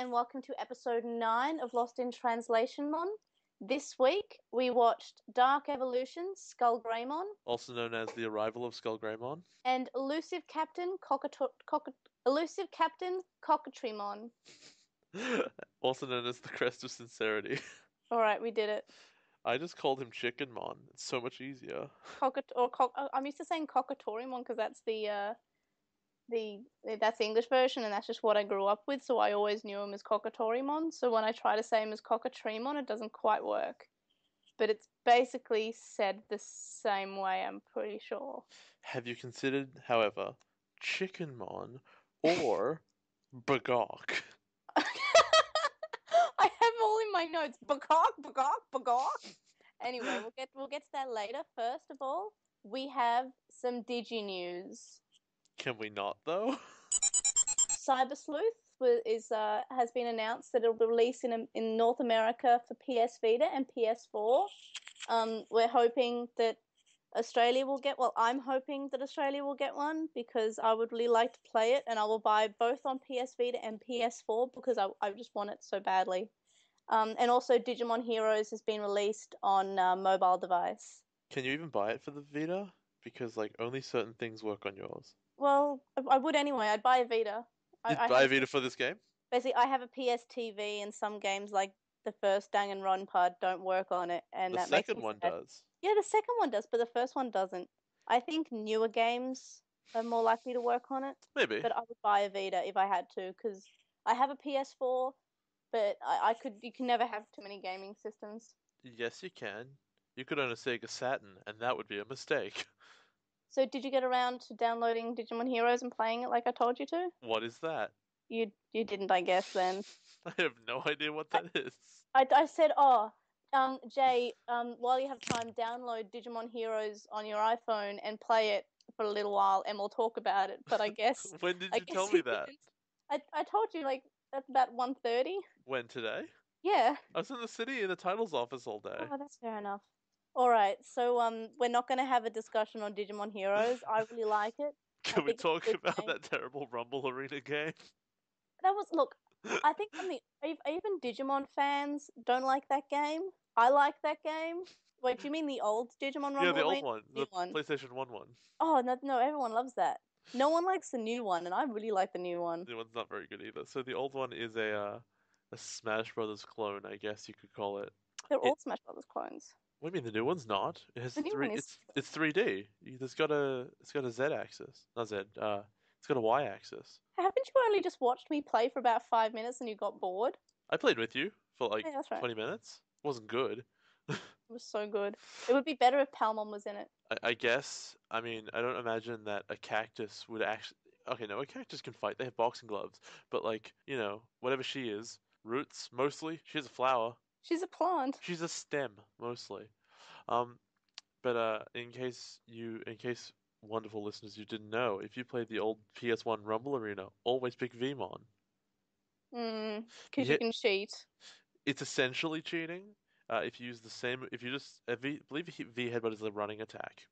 and welcome to episode 9 of Lost in Translation Mon. This week we watched Dark Evolution, Skull Greymon, Also known as the arrival of Skull Greymon. and Elusive Captain Cockatreemon. Also known as the Crest of Sincerity. Alright, we did it. I just called him Chickenmon. It's so much easier. I'm used to saying Cockatorimon because that's that's the English version and that's just what I grew up with, so I always knew him as Cockatorimon. So when I try to say him as Cockatreemon, it doesn't quite work. But it's basically said the same way, I'm pretty sure. Have you considered, however, Chickenmon or ba-kawk? I have all in my notes. Ba-kawk, ba-kawk, ba-kawk. Anyway, we'll get to that later. First of all, we have some Digi news. Can we not, though? Cyber Sleuth has been announced that it'll be released in North America for PS Vita and PS4. We're hoping that Australia will get. Well, I'm hoping that Australia will get one because I would really like to play it, and I will buy both on PS Vita and PS4 because I just want it so badly. And also, Digimon Heroes has been released on mobile device. Can you even buy it for the Vita? Because, like, only certain things work on yours. Well, I would anyway. I'd buy a Vita. You'd I buy have a a Vita for this game? basically I have a PS TV, and some games like the first Danganronpa don't work on it, and The that makes second me one sad. does. Yeah, the second one does, but the first one doesn't. I think newer games are more likely to work on it, Maybe. but I would buy a Vita if I had to because I have a PS4, but I could. You can never have too many gaming systems. Yes, you can. You could own a Sega Saturn, and that would be a mistake. So, did you get around to downloading Digimon Heroes and playing it like I told you to? What is that? You didn't, I guess. Then I have no idea what I that is. I said, oh, Jay, while you have time, download Digimon Heroes on your iPhone and play it for a little while, and we'll talk about it. But When did I you tell guess me you that? didn't. I told you like at about 1:30. When today? Yeah. I was in the city in the titles office all day. Oh, that's fair enough. All right, so we're not going to have a discussion on Digimon Heroes. I really like it. I Can we think it's a talk good about game. that terrible Rumble Arena game? That was look. I think even Digimon fans don't like that game. I like that game. Wait, do you mean the old Digimon Yeah, Rumble the old Arena? one, New the one. PlayStation 1 one. Oh no, no, everyone loves that. No one likes the new one, and I really like the new one. The new one's not very good either. So the old one is a Smash Brothers clone, I guess you could call it. They're It all Smash Brothers clones. What do you mean the new one's not? It has The new three. one is. It's 3D. It's got a Z axis, not Z. It's got a Y axis. Haven't you only just watched me play for about 5 minutes and you got bored? I played with you for Yeah, like that's right. 20 minutes. It wasn't good. It was so good. It would be better if Palmon was in it. I guess. I mean, I don't imagine that a cactus would actually. Okay, no, a cactus can fight. They have boxing gloves. But like, whatever she is, roots mostly. She's a flower. She's a plant. She's a stem mostly. Um, but in case wonderful listeners you didn't know, if you played the old PS1 Rumble Arena, always pick Vmon. Because you Yeah, can cheat. it's essentially cheating. If you use the same, if you just, I believe vee-headbutt is a running attack.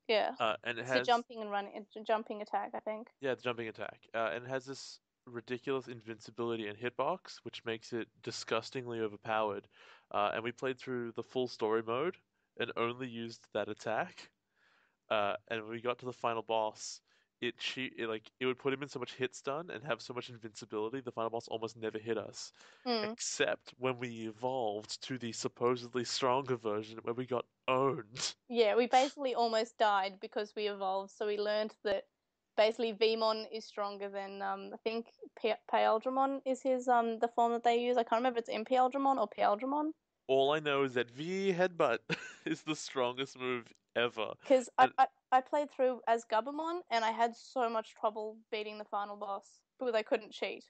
Yeah. And it It's a has jumping and running, it's a jumping attack, I think. Yeah, the jumping attack. And it has this ridiculous invincibility and hitbox, which makes it disgustingly overpowered. And we played through the full story mode and only used that attack. And when we got to the final boss, it would put him in so much hit stun and have so much invincibility, the final boss almost never hit us. Hmm. Except when we evolved to the supposedly stronger version where we got owned. Yeah, we basically almost died because we evolved. So we learned that basically Vmon is stronger than I think Paeldramon is his the form that they use. I can't remember if it's Impieldramon or Paeldramon. All I know is that V headbutt is the strongest move ever. Because And I played through as Gabumon and I had so much trouble beating the final boss because I couldn't cheat.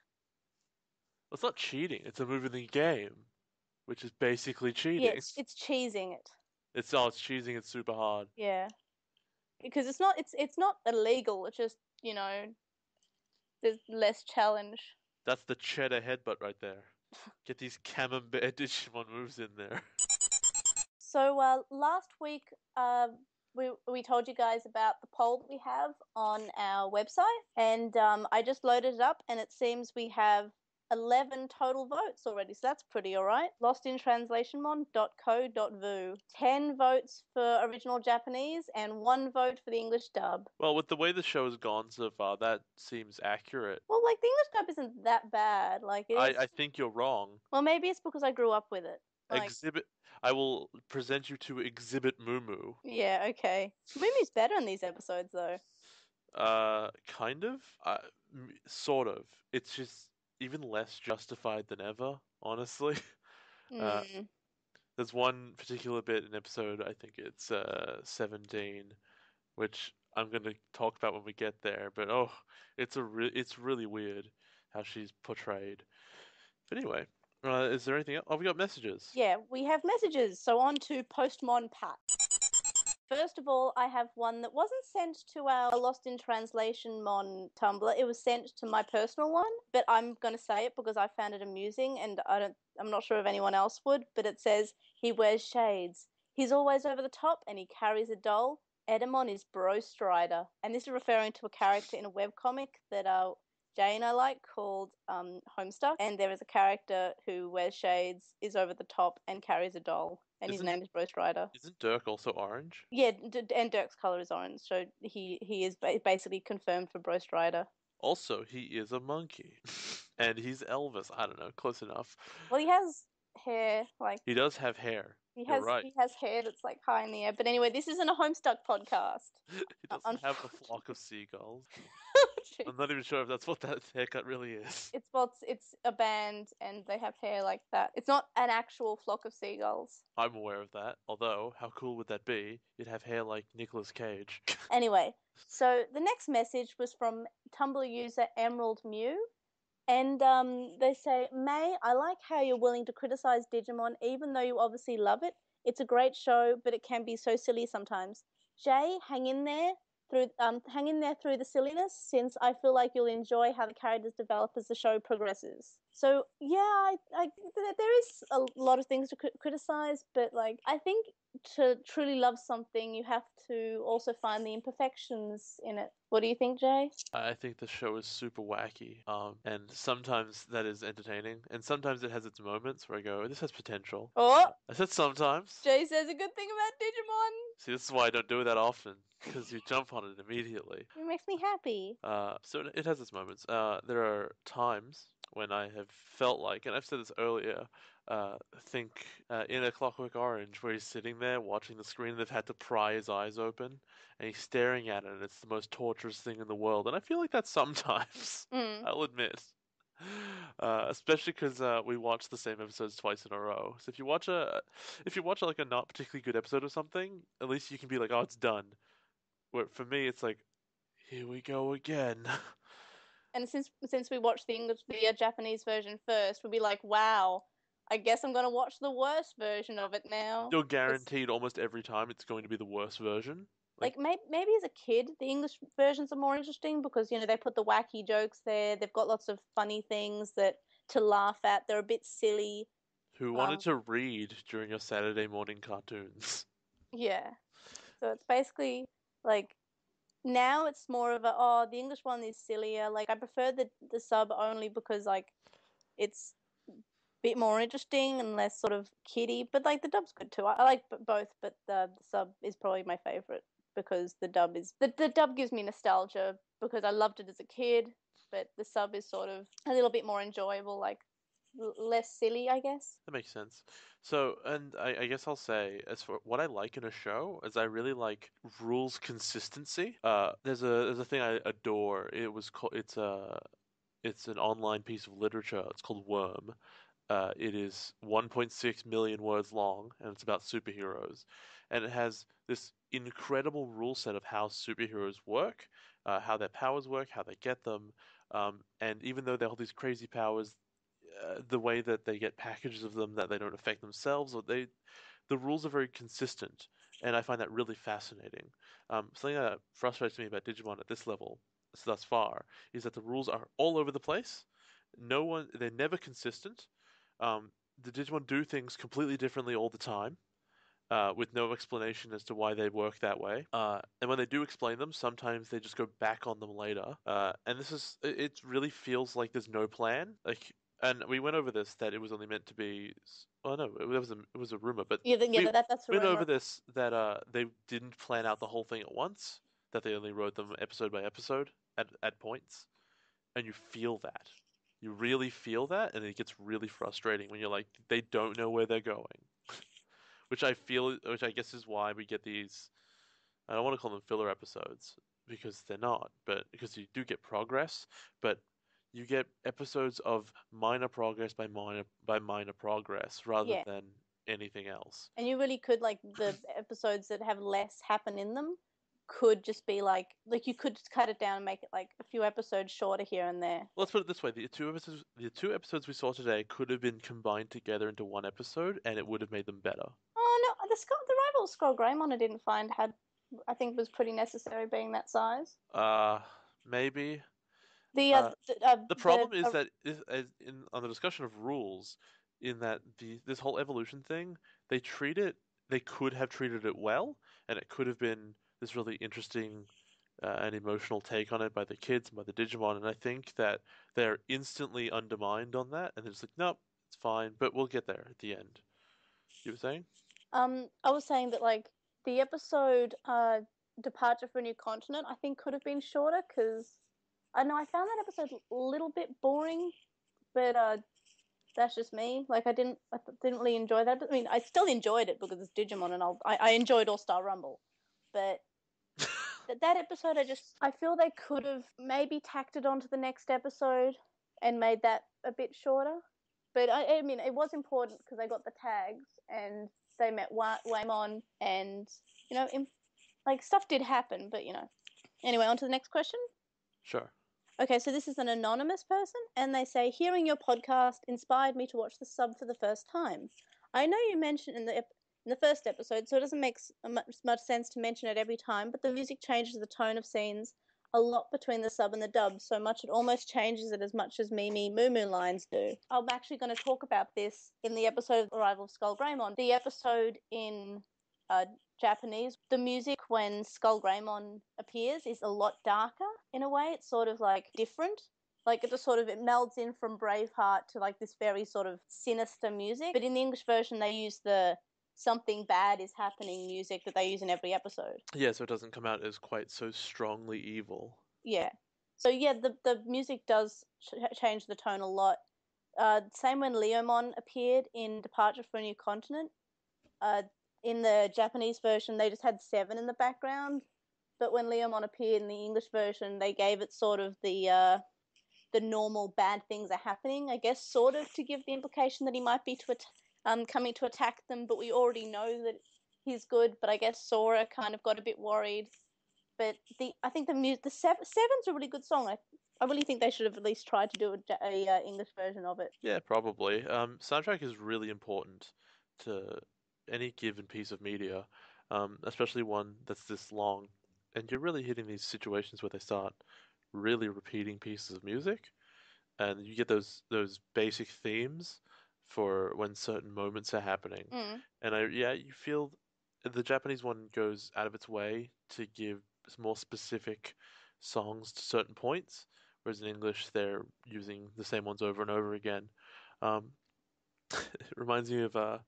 it's not cheating, it's a move in the game, which is basically Yeah, cheating. it's cheesing it. It's cheating, it's super hard. Yeah, because it's not illegal. It's just there's less challenge. That's the cheddar headbutt right there. Get these camembert Digimon moves in there. So last week, we told you guys about the poll that we have on our website, and I just loaded it up, and it seems we have 11 total votes already, so that's pretty alright. LostInTranslationMon.co.vu. 10 votes for original Japanese and 1 vote for the English dub. Well, with the way the show has gone so far, that seems accurate. Well, like, the English dub isn't that bad. Like, it is. I think you're wrong. Well, maybe it's because I grew up with it. Like, Exhibit. I will present you to Exhibit Moo Moo. yeah, okay. Mumu's better in these episodes, though. Kind of. Sort of. It's just even less justified than ever, honestly. Uh, Mm. there's one particular bit in episode, I think it's 17, which I'm gonna talk about when we get there. But oh, it's really weird how she's portrayed. But anyway, is there anything else? Oh, we got messages. Yeah, we have messages. So on to Postmon Pat. First of all, I have one that wasn't sent to our Lost in Translation Mon Tumblr. It was sent to my personal one, but I'm going to say it because I found it amusing, and I'm not sure if anyone else would. But it says he wears shades. He's always over the top, and he carries a doll. Edamon is Bro Strider, and this is referring to a character in a webcomic that Jay and I like called Homestuck, and there is a character who wears shades, is over the top, and carries a doll, and his name is Bro Strider. Isn't Dirk also orange? Yeah, and Dirk's color is orange, so he is basically confirmed for Bro Strider. Also, he is a monkey, and he's Elvis. I don't know, close enough. Well, he has hair, like He does have hair. he You're has right. he has hair that's like high in the air. But anyway, this isn't a Homestuck podcast. He doesn't have the flock of seagulls. I'm not even sure if that's what that haircut really is. It's a band and they have hair like that. It's not an actual flock of seagulls. I'm aware of that. Although, how cool would that be? You'd have hair like Nicolas Cage. Anyway, so the next message was from Tumblr user Emerald Mew. And they say, May, I like how you're willing to criticize Digimon even though you obviously love it. It's a great show, but it can be so silly sometimes. Jay, hang in there through the silliness, since I feel like you'll enjoy how the characters develop as the show progresses. So yeah, there is a lot of things to criticize, but like I think to truly love something, you have to also find the imperfections in it. What do you think, Jay? I think the show is super wacky, and sometimes that is entertaining, and sometimes it has its moments where I go, this has potential. Oh, I said sometimes. Jay says a good thing about Digimon. See, this is why I don't do it that often, because you jump on it immediately. It makes me happy. So it has its moments. There are times when I have felt like, and I've said this earlier, think in A Clockwork Orange, where he's sitting there watching the screen, and they've had to pry his eyes open, and he's staring at it, and it's the most torturous thing in the world. And I feel like that sometimes, I'll admit. Especially because we watch the same episodes twice in a row. So if you watch like a not particularly good episode of something, at least you can be like, oh, it's done. Where for me, it's like, here we go again. And since we watched the Japanese version first, we'll be like, wow, I guess I'm gonna watch the worst version of it now. You're guaranteed almost every time it's going to be the worst version. Like maybe as a kid, the English versions are more interesting because they put the wacky jokes there. They've got lots of funny things that to laugh at. They're a bit silly. Who wanted to read during your Saturday morning cartoons? Yeah. So it's basically like now it's more of the English one is sillier. Like I prefer the sub only because like it's a bit more interesting and less sort of kiddie. But like the dub's good too. I like both, but the sub is probably my favorite because the dub gives me nostalgia because I loved it as a kid. But the sub is sort of a little bit more enjoyable, like less silly, I guess. That makes sense. So, and I guess I'll say, as for what I like in a show, is I really like rules consistency. There's a thing I adore. It's an online piece of literature. It's called Worm. It is 1.6 million words long, and it's about superheroes. And it has this incredible rule set of how superheroes work, how their powers work, how they get them, and even though they hold these crazy powers, the way that they get packages of them that they don't affect themselves, the rules are very consistent, and I find that really fascinating. Something that frustrates me about Digimon at this level, thus far, is that the rules are all over the place. They're never consistent. The Digimon do things completely differently all the time, with no explanation as to why they work that way. And when they do explain them, sometimes they just go back on them later. And it really feels like there's no plan. Like, And we went over this that it was only meant to be. Oh no, it was a rumor, but Yeah, we that's a went over rumor. this that they didn't plan out the whole thing at once. That they only wrote them episode by episode at points, and you feel that. You really feel that, and it gets really frustrating when you're like they don't know where they're going. Which I guess is why we get these. I don't want to call them filler episodes because they're not, but because you do get progress, but you get episodes of minor progress by minor progress rather Yeah. than anything else. And you really could like the episodes that have less happen in them could just be like you could just cut it down and make it like a few episodes shorter here and there. Let's put it this way: the two episodes we saw today could have been combined together into one episode, and it would have made them better. Oh no, the rival Scroll Greymon I didn't find had I think was pretty necessary being that size. Uh, Maybe. The Uh, the problem is that on the discussion of rules, in that this whole evolution thing, they treat it, they could have treated it well, and it could have been this really interesting and emotional take on it by the kids and by the Digimon, and I think that they're instantly undermined on that, and they're just like, nope, it's fine, but we'll get there at the end. You were saying? I was saying that like the episode Departure for a New Continent I think could have been shorter because I know I found that episode a little bit boring, but that's just me. Like I didn't really enjoy that. I mean, I still enjoyed it because it's Digimon, and I enjoyed All Star Rumble, but that episode I feel they could have maybe tacked it onto the next episode and made that a bit shorter. But I mean, it was important because they got the tags and they met Waymon, and you know, like stuff did happen. But you know, anyway, on to the next question. Sure. Okay, so this is an anonymous person, and they say, hearing your podcast inspired me to watch the sub for the first time. I know you mentioned in the first episode, so it doesn't make much sense to mention it every time, but the music changes the tone of scenes a lot between the sub and the dub, so much it almost changes it as much as Mimi Moo Moo lines do. I'm actually going to talk about this in the episode of Arrival of Skull Greymon. The episode in uh, Japanese, the music when Skull Greymon appears is a lot darker in a way. It's sort of like different. Like it just sort of it melds in from Braveheart to like this very sort of sinister music. But in the English version, they use the something bad is happening music that they use in every episode. Yeah, so it doesn't come out as quite so strongly evil. Yeah. So yeah, the music does change the tone a lot. Same when Leomon appeared in Departure for a New Continent. Uh, in the Japanese version, they just had 7 in the background, but when Leomon appeared in the English version, they gave it sort of the normal bad things are happening, I guess, sort of to give the implication that he might be coming to attack them. But we already know that he's good. But I guess Sora kind of got a bit worried. But I think the Seven's a really good song. I really think they should have at least tried to do a English version of it. Yeah, probably. Soundtrack is really important to any given piece of media, especially one that's this long. And you're really hitting these situations where they start really repeating pieces of music, and you get those basic themes for when certain moments are happening. Mm. And yeah, you feel the Japanese one goes out of its way to give more specific songs to certain points, whereas in English they're using the same ones over and over again. Um, it reminds me of I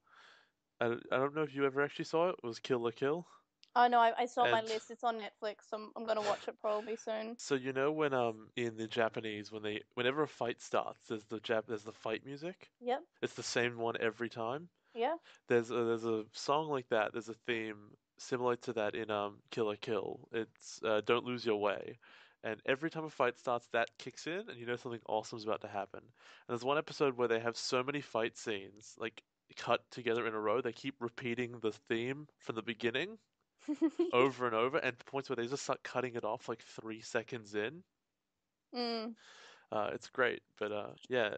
don't know if you ever actually saw it. It was Kill la Kill, Oh no, I saw my and list. It's on Netflix. So I'm gonna watch it probably soon. so when in the Japanese whenever a fight starts, there's the fight music. Yep. It's the same one every time. Yeah. There's a song like that. There's a theme similar to that in Kill la Kill. It's Don't Lose Your Way, and every time a fight starts, that kicks in, and you know something awesome's about to happen. And there's one episode where they have so many fight scenes like cut together in a row. They keep repeating the theme from the beginning over and over, and to points where they just start cutting it off like 3 seconds in. Mm. It's great, but yeah,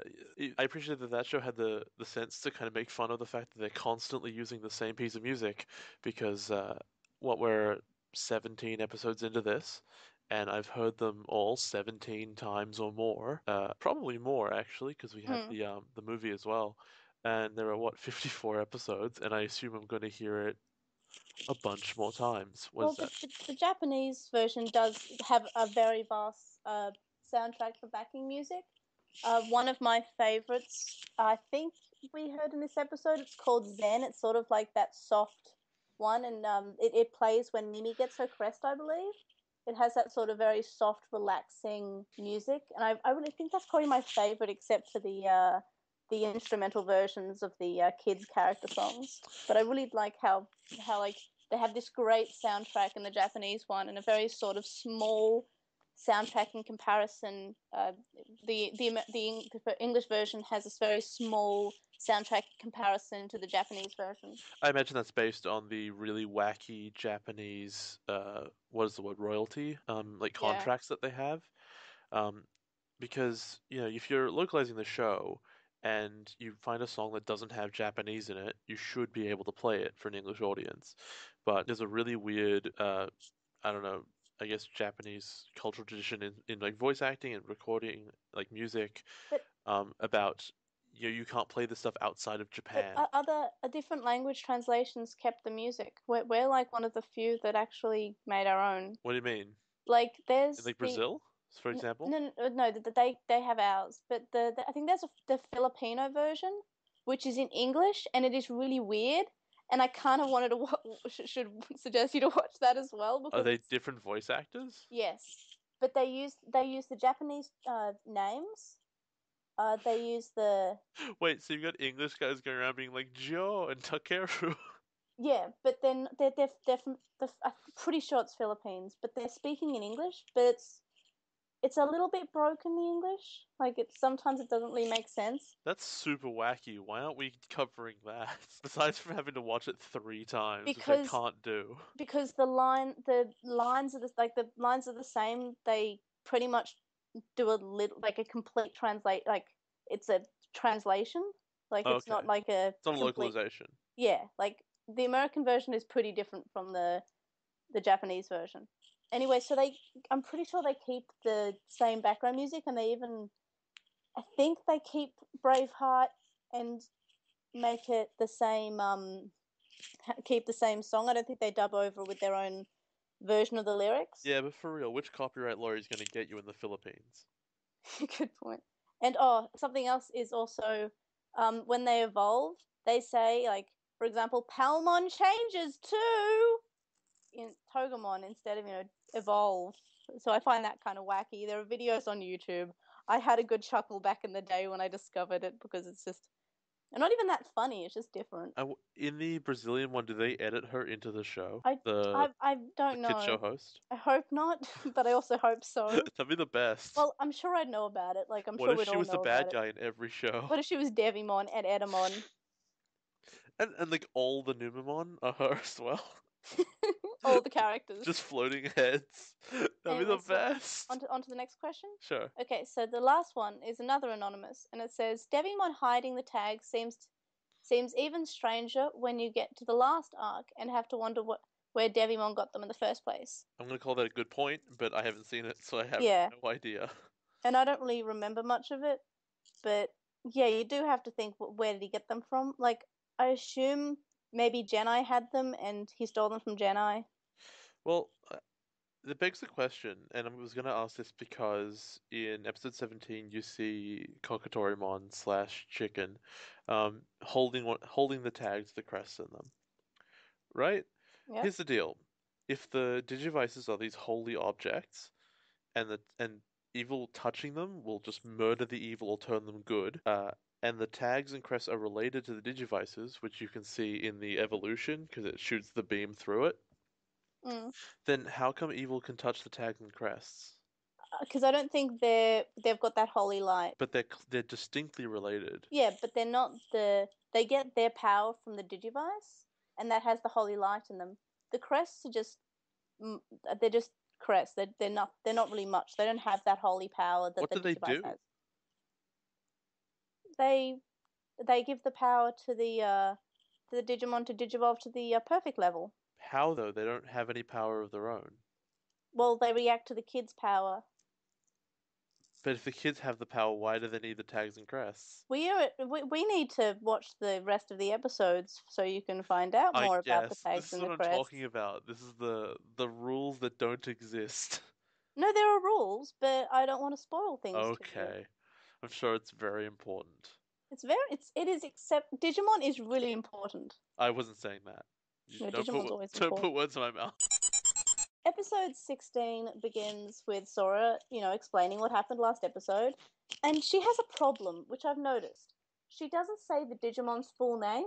I appreciate that that show had the sense to kind of make fun of the fact that they're constantly using the same piece of music because what we're 17 episodes into this, and I've heard them all 17 times or more, probably more actually, because we have Mm. the movie as well, and there are what 54 episodes, and I assume I'm going to hear it a bunch more times. What Well, is that? the Japanese version does have a very vast soundtrack for backing music. One of my favorites, I think we heard in this episode, it's called Zen. It's sort of like that soft one, and it plays when Mimi gets her crest, I believe. It has that sort of very soft, relaxing music, and I really think that's probably my favorite, except for the instrumental versions of the kids' character songs. But I really like how like they have this great soundtrack in the Japanese one, and a very sort of small soundtrack in comparison. The English version has this very small soundtrack comparison to the Japanese version. I imagine that's based on the really wacky Japanese, what is the word, royalty, like Yeah, contracts that they have. Um, because, if you're localizing the show and you find a song that doesn't have Japanese in it, you should be able to play it for an English audience. But there's a really weird, I don't know, I guess Japanese cultural tradition in like voice acting and recording like music, but about you can't play this stuff outside of but Japan. other different language translations kept the music. We're like one of the few that actually made our own. What do you mean? Like In there's like the Brazil, for example? no, they have ours, but I think there's the Filipino version, which is in English, and it is really weird. And I kind of wanted to should suggest you to watch that as well Are because they it's different voice actors? yes, but they use the Japanese names. They use the Wait, so you've got English guys going around being like Joe and Takeru. yeah, but then they're from I'm pretty sure it's Philippines, but they're speaking in English, but it's a little bit broken, the English. Like it's sometimes it doesn't really make sense That's super wacky. Why aren't we covering that? Besides from having to watch it 3 times, which I because can't do. the lines are the lines are the same. They pretty much do a little like a complete translate like it's a translation. Like it's Okay. not like a It's not a complete localization. yeah, like the American version is pretty different from the Japanese version. Anyway, so I'm pretty sure they keep the same background music, and I think they keep Braveheart and make it the same, keep the same song. I don't think they dub over with their own version of the lyrics. Yeah, but for real, which copyright lawyer is going to get you in the Philippines? Good point. And something else is also, when they evolve, they say like, for example, Palmon changes to in Togemon instead of evolve. So I find that kind of wacky. There are videos on YouTube. I had a good chuckle back in the day when I discovered it because it's just not even that funny. It's just different. In the Brazilian one, do they edit her into the show? I I The don't kid show know. host? I hope not, but I also hope so. That'd be the best. Well, I'm sure I'd know about it. Like I'm What sure if we'd she all was the know bad about it. guy in every show? What if she was Devimon and Edamon? And like all the Numemon are her as well. All the characters. Just floating heads. That'd be Anyway, the so best. onto the next question. Sure. Okay, so the last one is another anonymous, and it says Devimon hiding the tag seems even stranger when you get to the last arc and have to wonder where Devimon got them in the first place. I'm gonna call that a good point, but I haven't seen it, so I have Yeah, no idea. and I don't really remember much of it, but yeah, you do have to think where did he get them from? Like, I assume maybe Jedi had them and he stole them from Jedi. Well, that begs the question, and I was gonna ask this because in episode 17 you see Kokatorimon slash Chicken, holding the tags, the crests in them, right? Yep. Here's the deal: if the Digivices are these holy objects, and evil touching them will just murder the evil or turn them good. And the tags and crests are related to the Digivices, which you can see in the evolution because it shoots the beam through it. Mm. Then how come evil can touch the tags and crests? Because I don't think they've got that holy light. But they're distinctly related. Yeah, but they're not they get their power from the Digivice, and that has the holy light in them. The crests are just they're just crests. They're not really much. They don't have that holy power that What the do they Digivice do? has. They they give the power to the Digimon to digivolve to the perfect level. How though? They don't have any power of their own. Well, they react to the kid's power. But if the kids have the power, why do they need the tags and crests? We need to watch the rest of the episodes so you can find out I more about the guess tags this is and what the I'm crests. talking about. This is the rules that don't exist. No, there are rules, but I don't want to spoil things to you. Okay. I'm sure it's very important. It is except Digimon is really important. I wasn't saying that. You No, don't put Digimon's always don't put important. words in my mouth. Episode 16 begins with Sora, explaining what happened last episode, and she has a problem, which I've noticed. She doesn't say the Digimon's full name.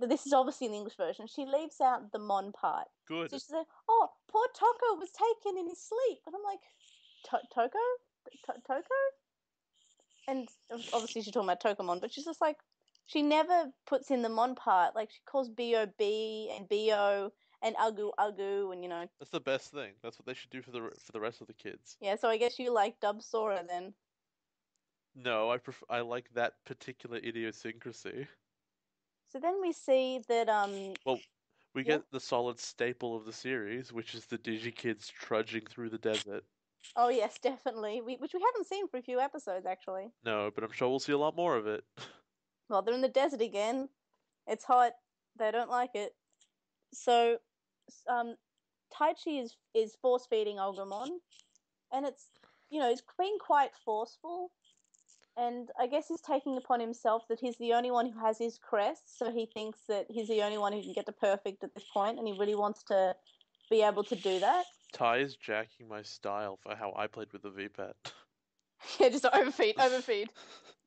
This is obviously in the English version. She leaves out the Mon part. So Good. she said, "Oh, poor Toko was taken in his sleep," and I'm like, "Toko, Toko," and obviously she's talking about Tokomon, but she's just like, she never puts in the Mon part. Like she calls B-O-B and B-O and Ugu Ugu, and That's the best thing. That's what they should do for the rest of the kids. yeah. So I guess you like Dub Sora then. No, I like that particular idiosyncrasy. So then we see that Well, we yeah. get the solid staple of the series, which is the DigiKids trudging through the desert. Oh yes, definitely. Which we haven't seen for a few episodes actually. No, but I'm sure we'll see a lot more of it. Well, they're in the desert again. It's hot. They don't like it. So, Taichi is force feeding Agumon, and it's being quite forceful. And I guess he's taking upon himself that he's the only one who has his crest, so he thinks that he's the only one who can get to perfect at this point, and he really wants to be able to do that. Ty is jacking my style for how I played with the V-pet. Yeah, just overfeed.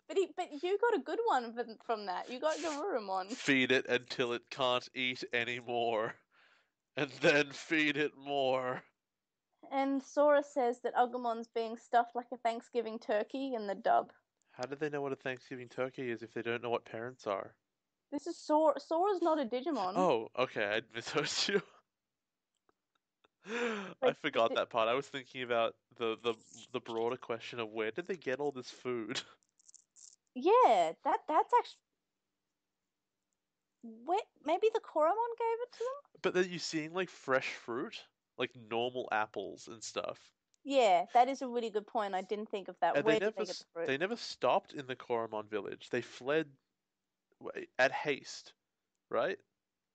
But you got a good one from that. You got Garurumon. Feed it until it can't eat anymore, and then feed it more. And Sora says that Agumon's being stuffed like a Thanksgiving turkey in the dub. How do they know what a Thanksgiving turkey is if they don't know what parents are? This is Sora. Sora's not a Digimon. Oh, okay, I misheard you. I Like, forgot that part. I was thinking about the broader question of where did they get all this food? yeah, that's actually. Maybe the Koromon gave it to them? But then you seeing like fresh fruit, like normal apples and stuff. Yeah, that is a really good point. I didn't think of that. And Where did they get the fruit? they never stopped in the Koromon village. They fled at haste, right?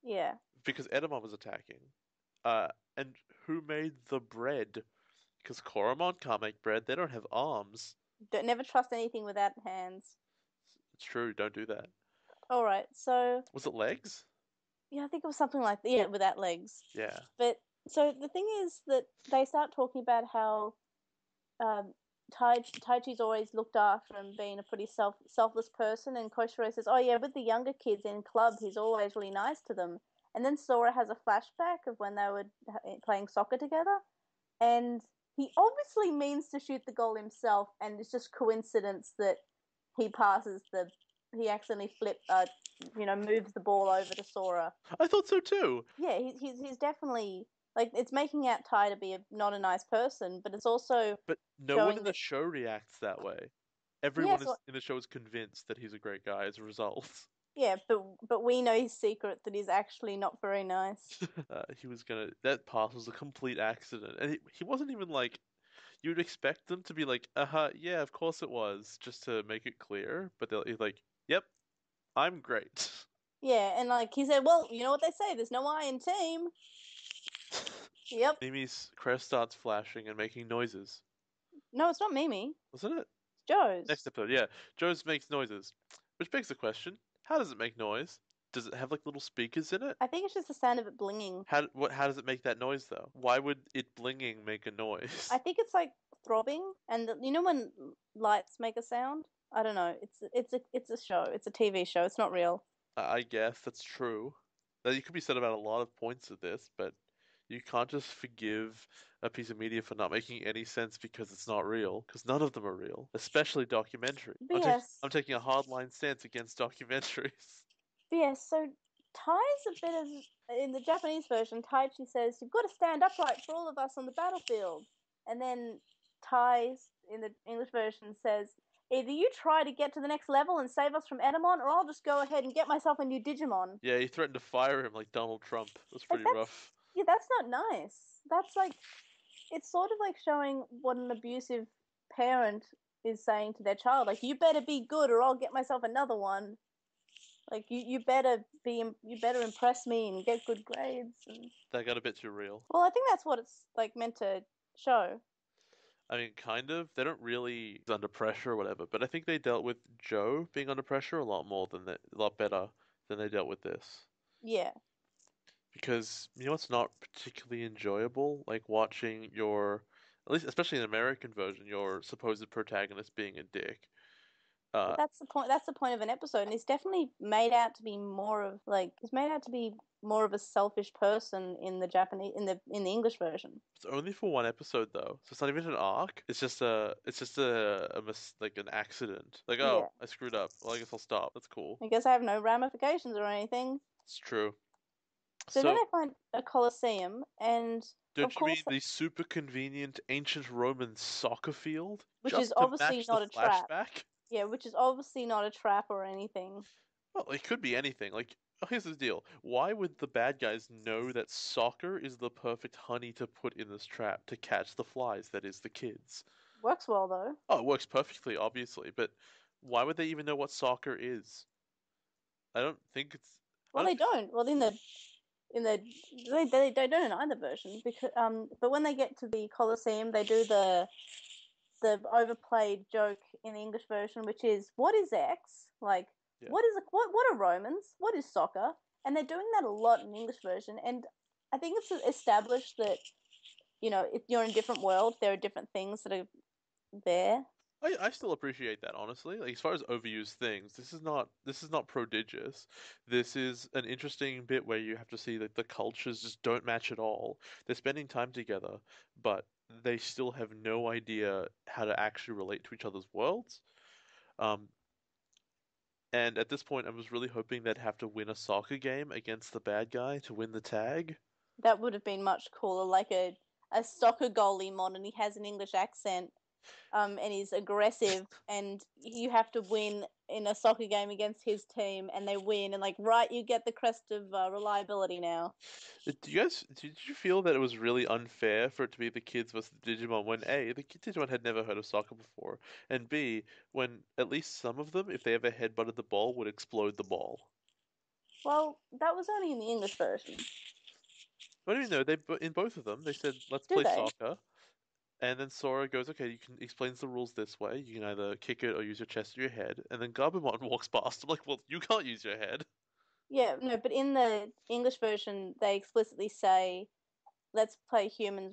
Yeah. Because Edamon was attacking. Uh, and who made the bread? Because Koromon can't make bread. They don't have arms. Never trust anything without hands. It's true. Don't do that. All right, so Was it legs? yeah, I think it was something like that. Yeah, without legs. Yeah. But so the thing is that they start talking about how um, Taichi's always looked after and been a pretty selfless person, and Koshiro says, "Oh yeah, with the younger kids in club, he's always really nice to them." And then Sora has a flashback of when they were playing soccer together, and he obviously means to shoot the goal himself, and it's just coincidence that he passes the he accidentally moves the ball over to Sora. I thought so too. Yeah, he's definitely like it's making out Ty to be not a nice person, but it's also But no one showing in the that show reacts that way. yeah, Everyone so in the show is convinced that he's a great guy as a result. yeah, but we know his secret that he's actually not very nice. He was gonna. That pass was a complete accident, and he wasn't even like. You'd expect them to be like, yeah, of course it was, just to make it clear. But he's like, yep, I'm great. Yeah, and like he said, well, you know what they say, there's no I in team. Yep. Mimi's crest starts flashing and making noises. No, it's not Mimi. Wasn't it? It's Joe's. Next episode, yeah. Joe's makes noises. Which begs the question, how does it make noise? Does it have like little speakers in it? I think it's just the sound of it blinging. How does it make that noise though? Why would it blinging make a noise? I think it's like throbbing, and you know when lights make a sound. I don't know. It's a show. It's a TV show. It's not real. I guess that's true. That you could be said about a lot of points of this, but you can't just forgive a piece of media for not making any sense because it's not real, because none of them are real, especially documentary. But yes, I'm taking a hardline stance against documentaries. but yes. So Tai's a bit of in the Japanese version. Taichi says you've got to stand upright for all of us on the battlefield, and then Tai in the English version says either you try to get to the next level and save us from Edamon, or I'll just go ahead and get myself a new Digimon. Yeah, he threatened to fire him like Donald Trump. That's Like pretty that's rough. yeah, that's not nice. That's like it's sort of like showing what an abusive parent is saying to their child. Like you better be good, or I'll get myself another one. Like you better impress me and get good grades. And That got a bit too real. well, I think that's what it's like meant to show. I mean, kind of. They don't really under pressure or whatever, but I think they dealt with Joe being under pressure a lot more than a lot better than they dealt with this. Yeah, Because you know what's not particularly enjoyable? Like watching your, at least especially in the American version, your supposed protagonist being a dick. but Uh, that's the point. That's the point of an episode, and he's definitely made out to be more of like he's made out to be more of a selfish person in the Japanese in the English version. it's only for one episode though, so it's not even an arc. It's just like an accident. Like, Yeah, oh, I screwed up. Well, I guess I'll stop. That's cool. I guess I have no ramifications or anything. It's true. So then So, they find a coliseum, and of don't you mean course, the super convenient ancient Roman soccer field which is just to obviously match the not a trap. flashback? Yeah, which is obviously not a trap or anything. Well, it could be anything. Like, oh, here's the deal. Why would the bad guys know that soccer is the perfect honey to put in this trap to catch the flies, that is, the kids? Works well though. Oh, it works perfectly, obviously, but why would they even know what soccer is? I don't think it's. I Well, don't they think. don't. Well, in the they don't in either version because but when they get to the Colosseum, they do the overplayed joke in the English version, which is what is X? Like Yeah. what are Romans? What is soccer? And they're doing that a lot in the English version, and I think it's established that if you're in a different world, there are different things that are there. I still appreciate that, honestly. Like, as far as overused things, this is not prodigious. This is an interesting bit where you have to see that the cultures just don't match at all. They're spending time together, but they still have no idea how to actually relate to each other's worlds. Um, and at this point, I was really hoping they'd have to win a soccer game against the bad guy to win the tag. That would have been much cooler, like a soccer goalie mod, and he has an English accent, and he's aggressive, and you have to win in a soccer game against his team, and they win, and like, right, you get the crest of reliability now. Did you feel that it was really unfair for it to be the kids versus the Digimon when A, the Digimon had never heard of soccer before, and B, when at least some of them, if they ever headbutted the ball, would explode the ball? Well, that was only in the English version. What do you know? In both of them, they said, let's Do play they? soccer. And then Sora goes, okay, you can explains the rules this way. You can either kick it or use your chest or your head. And then Gabumon walks past. I'm like, well, you can't use your head. Yeah, no, but in the English version, they explicitly say, "Let's play humans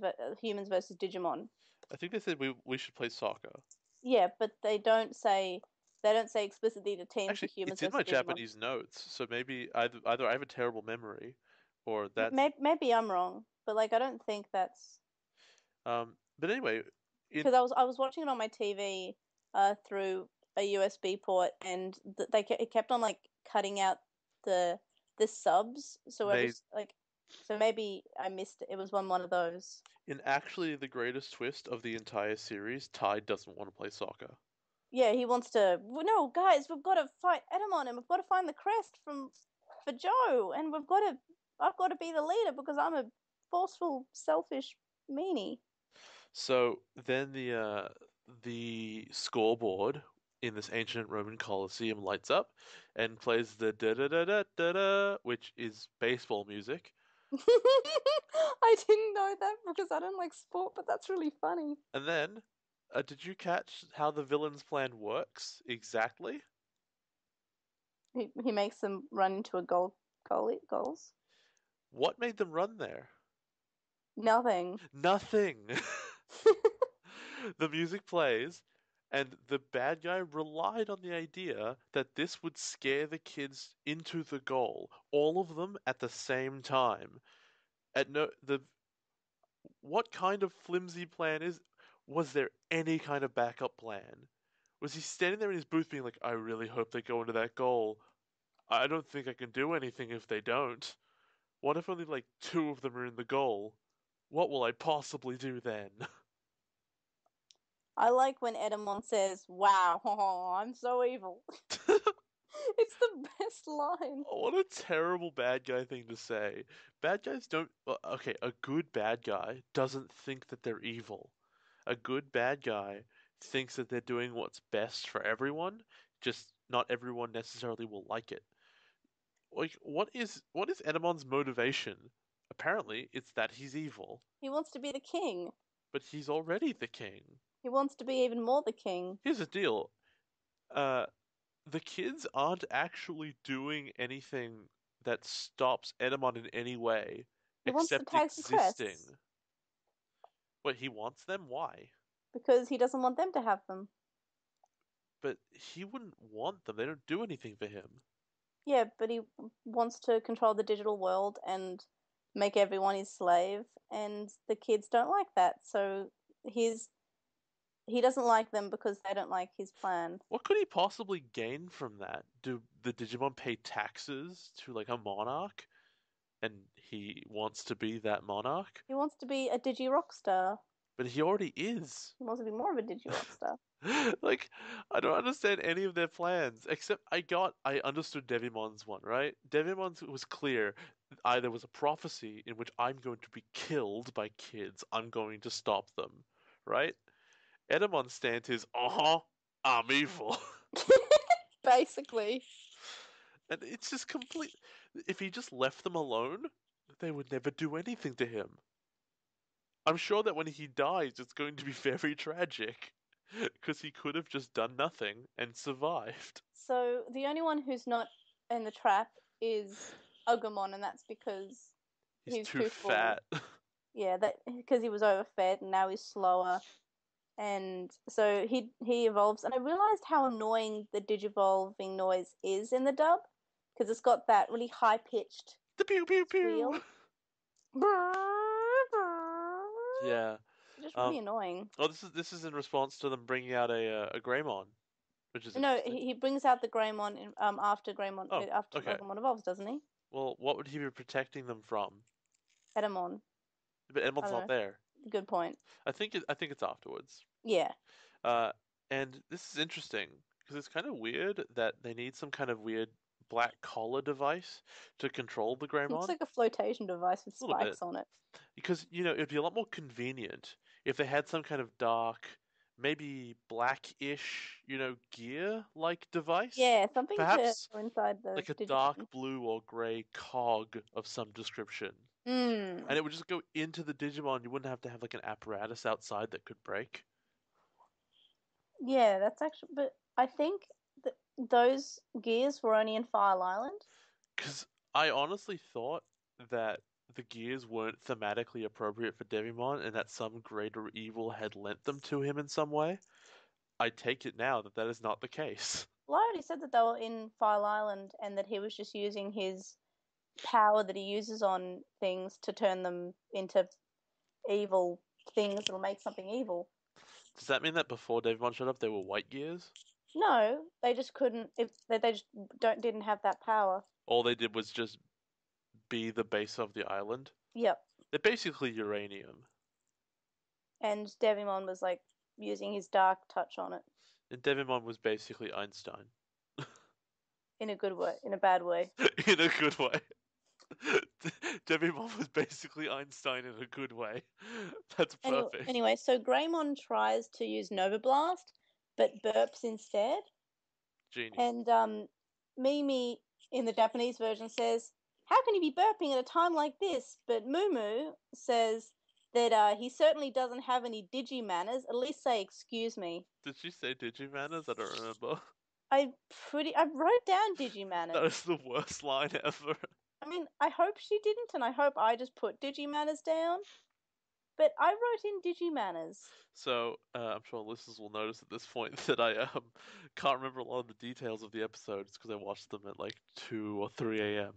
versus Digimon." I think they said we should play soccer. Yeah, but they don't say explicitly the team for Actually, humans it's in my versus Digimon. Japanese notes, so maybe either I have a terrible memory, or that's Maybe I'm wrong, but like I don't think that's But anyway, in because I was watching it on my TV through a USB port, and it kept on like cutting out the the subs. So every May like, so maybe I missed it. It was one of those. in actually the greatest twist of the entire series, Ty doesn't want to play soccer. Yeah, he wants to. Well, no, guys, we've got to fight Edamon, and we've got to find the crest for Joe, and we've got to. I've got to be the leader because I'm a forceful, selfish meanie. So then the scoreboard in this ancient Roman Colosseum lights up and plays the da da da da da da, which is baseball music. I didn't know that because I don't like sport, but that's really funny. And then, did you catch how the villain's plan works exactly? He makes them run into a goals. What made them run there? Nothing. Nothing. The music plays, and the bad guy relied on the idea that this would scare the kids into the goal, all of them at the same time. At no the What kind of flimsy plan is was there any kind of backup plan? Was he standing there in his booth being like, I really hope they go into that goal. I don't think I can do anything if they don't. What if only like two of them are in the goal? What will I possibly do then? I like when Edamon says, "Wow, I'm so evil." It's the best line. Oh, what a terrible bad guy thing to say. Bad guys don't. Okay, a good bad guy doesn't think that they're evil. A good bad guy thinks that they're doing what's best for everyone, just not everyone necessarily will like it. Like, what is Edamon's motivation? Apparently, it's that he's evil, He wants to be the king. but he's already the king. He wants to be even more the king. Here's the deal. Uh, the kids aren't actually doing anything that stops Edamon in any way He wants the except tags and crests existing. But he wants them? Why? because he doesn't want them to have them. But he wouldn't want them. They don't do anything for him. Yeah, but he wants to control the digital world and make everyone his slave, and the kids don't like that. So he's he doesn't like them because they don't like his plan. What could he possibly gain from that? Do the Digimon pay taxes to like a monarch and he wants to be that monarch? He wants to be a digi rock star. But he already is. He wants to be more of a digi rock star. Like, I don't understand any of their plans, except I understood Devimon's one, right? Devimon's was clear. Either was a prophecy in which I'm going to be killed by kids, I'm going to stop them, right? Edamon's stance is, uh-huh, I'm evil. Basically. And it's just complete. If he just left them alone, they would never do anything to him. I'm sure that when he dies, it's going to be very tragic. Because he could have just done nothing and survived. So the only one who's not in the trap is Agumon, and that's because He's he's too too full. fat. Yeah, that because he was overfed and now he's slower. And so he evolves, and I realized how annoying the digivolving noise is in the dub because it's got that really high pitched The pew pew pew. squeal. Yeah. It's just Um. really annoying. Oh, this is in response to them bringing out a Greymon, which is No, interesting. he brings out the Greymon after Greymon Oh, after okay. Agumon evolves, doesn't he? Well, what would he be protecting them from? Edamon. But I Edmond's don't not know. there. Good point. I think it's afterwards. Yeah. Uh, and this is interesting because it's kind of weird that they need some kind of weird black collar device to control the Looks Greymon. like a flotation device with A little bit. spikes on it. Because, it'd be a lot more convenient if they had some kind of dark, maybe blackish, gear-like device. Yeah, something to Perhaps go inside the like a Digimon. dark blue or grey cog of some description. And Hmm. it would just go into the Digimon. You wouldn't have to have like an apparatus outside that could break. Yeah, that's actually. But I think that those gears were only in File Island. Because I honestly thought that the gears weren't thematically appropriate for Devimon and that some greater evil had lent them to him in some way. I take it now that that is not the case. Well, I already said that they were in File Island and that he was just using his power that he uses on things to turn them into evil things that'll make something evil. Does that mean that before Devimon showed up, they were white gears? No, they just couldn't. If they just don't didn't have that power. All they did was just be the base of the island? Yep. They're basically uranium. And Devimon was like using his dark touch on it And Devimon was basically Einstein. in a good way, in a bad way. In a good way. Devimon was basically Einstein in a good way. That's Anyway, perfect. anyway, so Greymon tries to use Nova Blast, but burps instead. Genius. And Mimi in the Japanese version says, "How can you be burping at a time like this?" But Mumu says that he certainly doesn't have any digi manners. At least say "excuse me." Did she say Digimanners? I don't remember. I wrote down digi That is manners. the worst line ever. I mean, I hope she didn't, and I hope I just put digi manners down. But I wrote in digi manners. So, I'm sure listeners will notice at this point that I can't remember a lot of the details of the episodes because I watched them at like 2 or 3 a.m.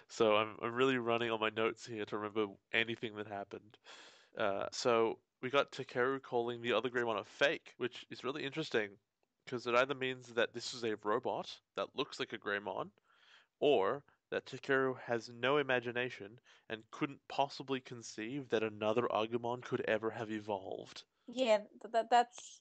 So I'm really running on my notes here to remember anything that happened. So we got Takeru calling the other Greymon a fake, which is really interesting because it either means that this is a robot that looks like a Greymon, or that Takeru has no imagination and couldn't possibly conceive that another Agumon could ever have evolved. Yeah, that's.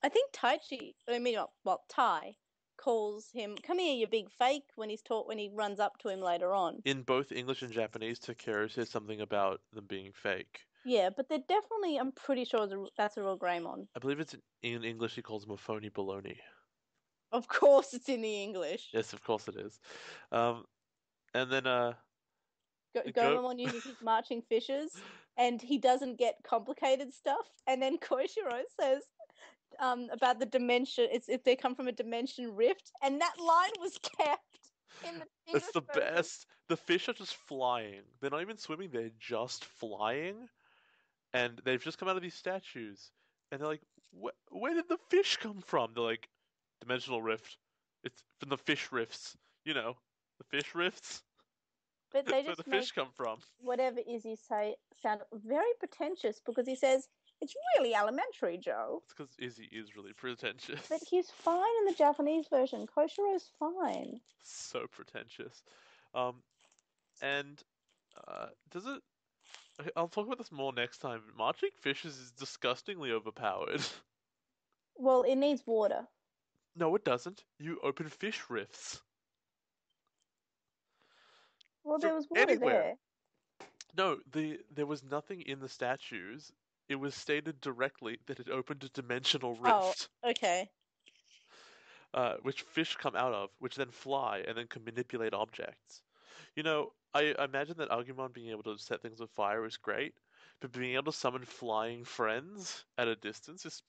I think Taichi. I mean, well, Tai calls him, "Come here, you big fake," when he's taught when he runs up to him later on. In both English and Japanese, Takeru says something about them being fake. Yeah, but they're definitely. I'm pretty sure that's a real Greymon. I believe it's in English he calls them a phony baloney. Of course, it's in the English. Yes, of course it is. And then Go. Gomamon uses his marching fishes, and he doesn't get complicated stuff. And then Koichiro says about the dimension. It's if they come from a dimension rift, and that line was kept in the It's English the version. best. The fish are just flying. They're not even swimming, they're just flying. And they've just come out of these statues. And they're like, where did the fish come from? They're like, dimensional rift. It's from the fish rifts. You know, the fish rifts. But they That's where the just make fish come from. whatever Izzy say sound very pretentious because he says it's really elementary, Joe. It's because Izzy is really But pretentious. he's fine in the Japanese version. Koshiro's fine. So pretentious. Um, and does it? I'll talk about this more next time. Marching fishes is disgustingly overpowered. Well, it needs water. No, it doesn't. You open fish rifts Well, from there was water anywhere. there. No, there was nothing in the statues. It was stated directly that it opened a dimensional Oh, rift, okay. which fish come out of, which then fly and then can manipulate objects. You know, I imagine that Agumon being able to set things on fire is great, but being able to summon flying friends at a distance is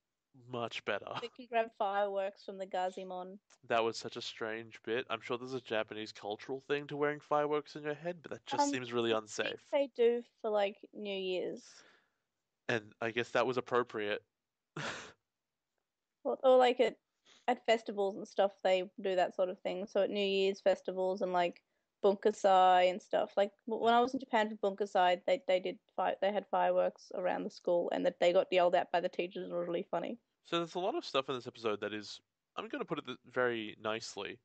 much better. They can grab fireworks from the Gazimon. That was such a strange bit. I'm sure there's a Japanese cultural thing to wearing fireworks in your head, but that just seems really I think unsafe. they do for like New Year's. And I guess that was appropriate. Or like at festivals and stuff, they do that sort of thing. So at New Year's festivals and like Bunkasai and stuff. Like when I was in Japan for Bunkasai, they had fireworks around the school, and that they got yelled at by the teachers. It was really funny. So there's a lot of stuff in this episode that is, I'm going to put it very nicely,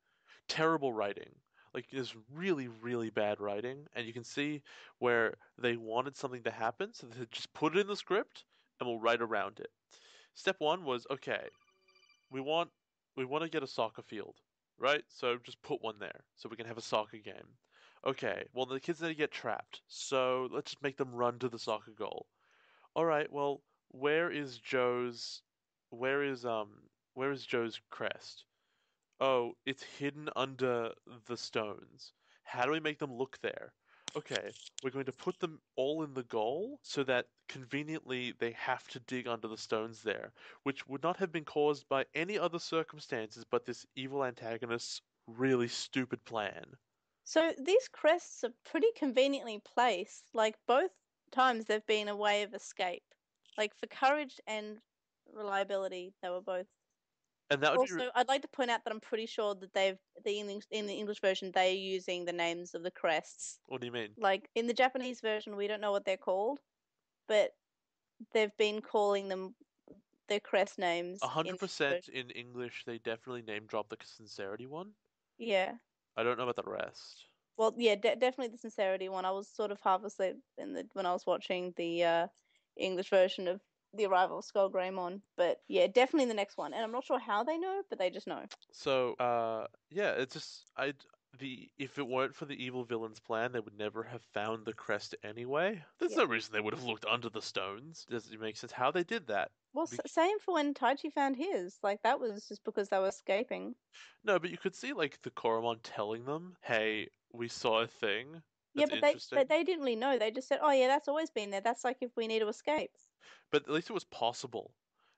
terrible writing. Like there's really, really bad writing, and you can see where they wanted something to happen, so they just put it in the script and we'll write around it. Step one was okay, we want we want to get a soccer field, right? So just put one there so we can have a soccer game. Okay, well the kids need to get trapped, so let's just make them run to the soccer goal. All right, well, where is Joe's where is um where is Joe's crest? Oh, it's hidden under the stones. How do we make them look there? Okay, we're going to put them all in the goal so that conveniently they have to dig under the stones there, which would not have been caused by any other circumstances but this evil antagonist's really stupid plan. So these crests are pretty conveniently placed. Like both times they've been a way of escape. Like for courage and reliability, they were both. And that would be Also, I'd like to point out that I'm pretty sure that in the English version they're using the names of the crests. what do you mean? Like in the Japanese version, we don't know what they're called, but they've been calling them their crest names in this 100% version. in English they definitely name drop the sincerity one. Yeah. I don't know about the rest. Well, yeah, definitely the sincerity one. I was sort of half asleep when I was watching the English version of the arrival of Skull Greymon, but yeah, definitely the next one. And I'm not sure how they know, but they just know. So, yeah, it's just the if it weren't for the evil villain's plan, they would never have found the crest anyway. There's Yeah. no reason they would have looked under the stones. Does it make sense how they did that? Well, Bec same for when Taichi found his. Like that was just because they were escaping. no, but you could see like the Koromon telling them, "Hey, we saw a thing. Yeah, That's but interesting." they didn't really know. They just said, "Oh yeah, that's always been there. That's like if we need to escape." But at least it was possible.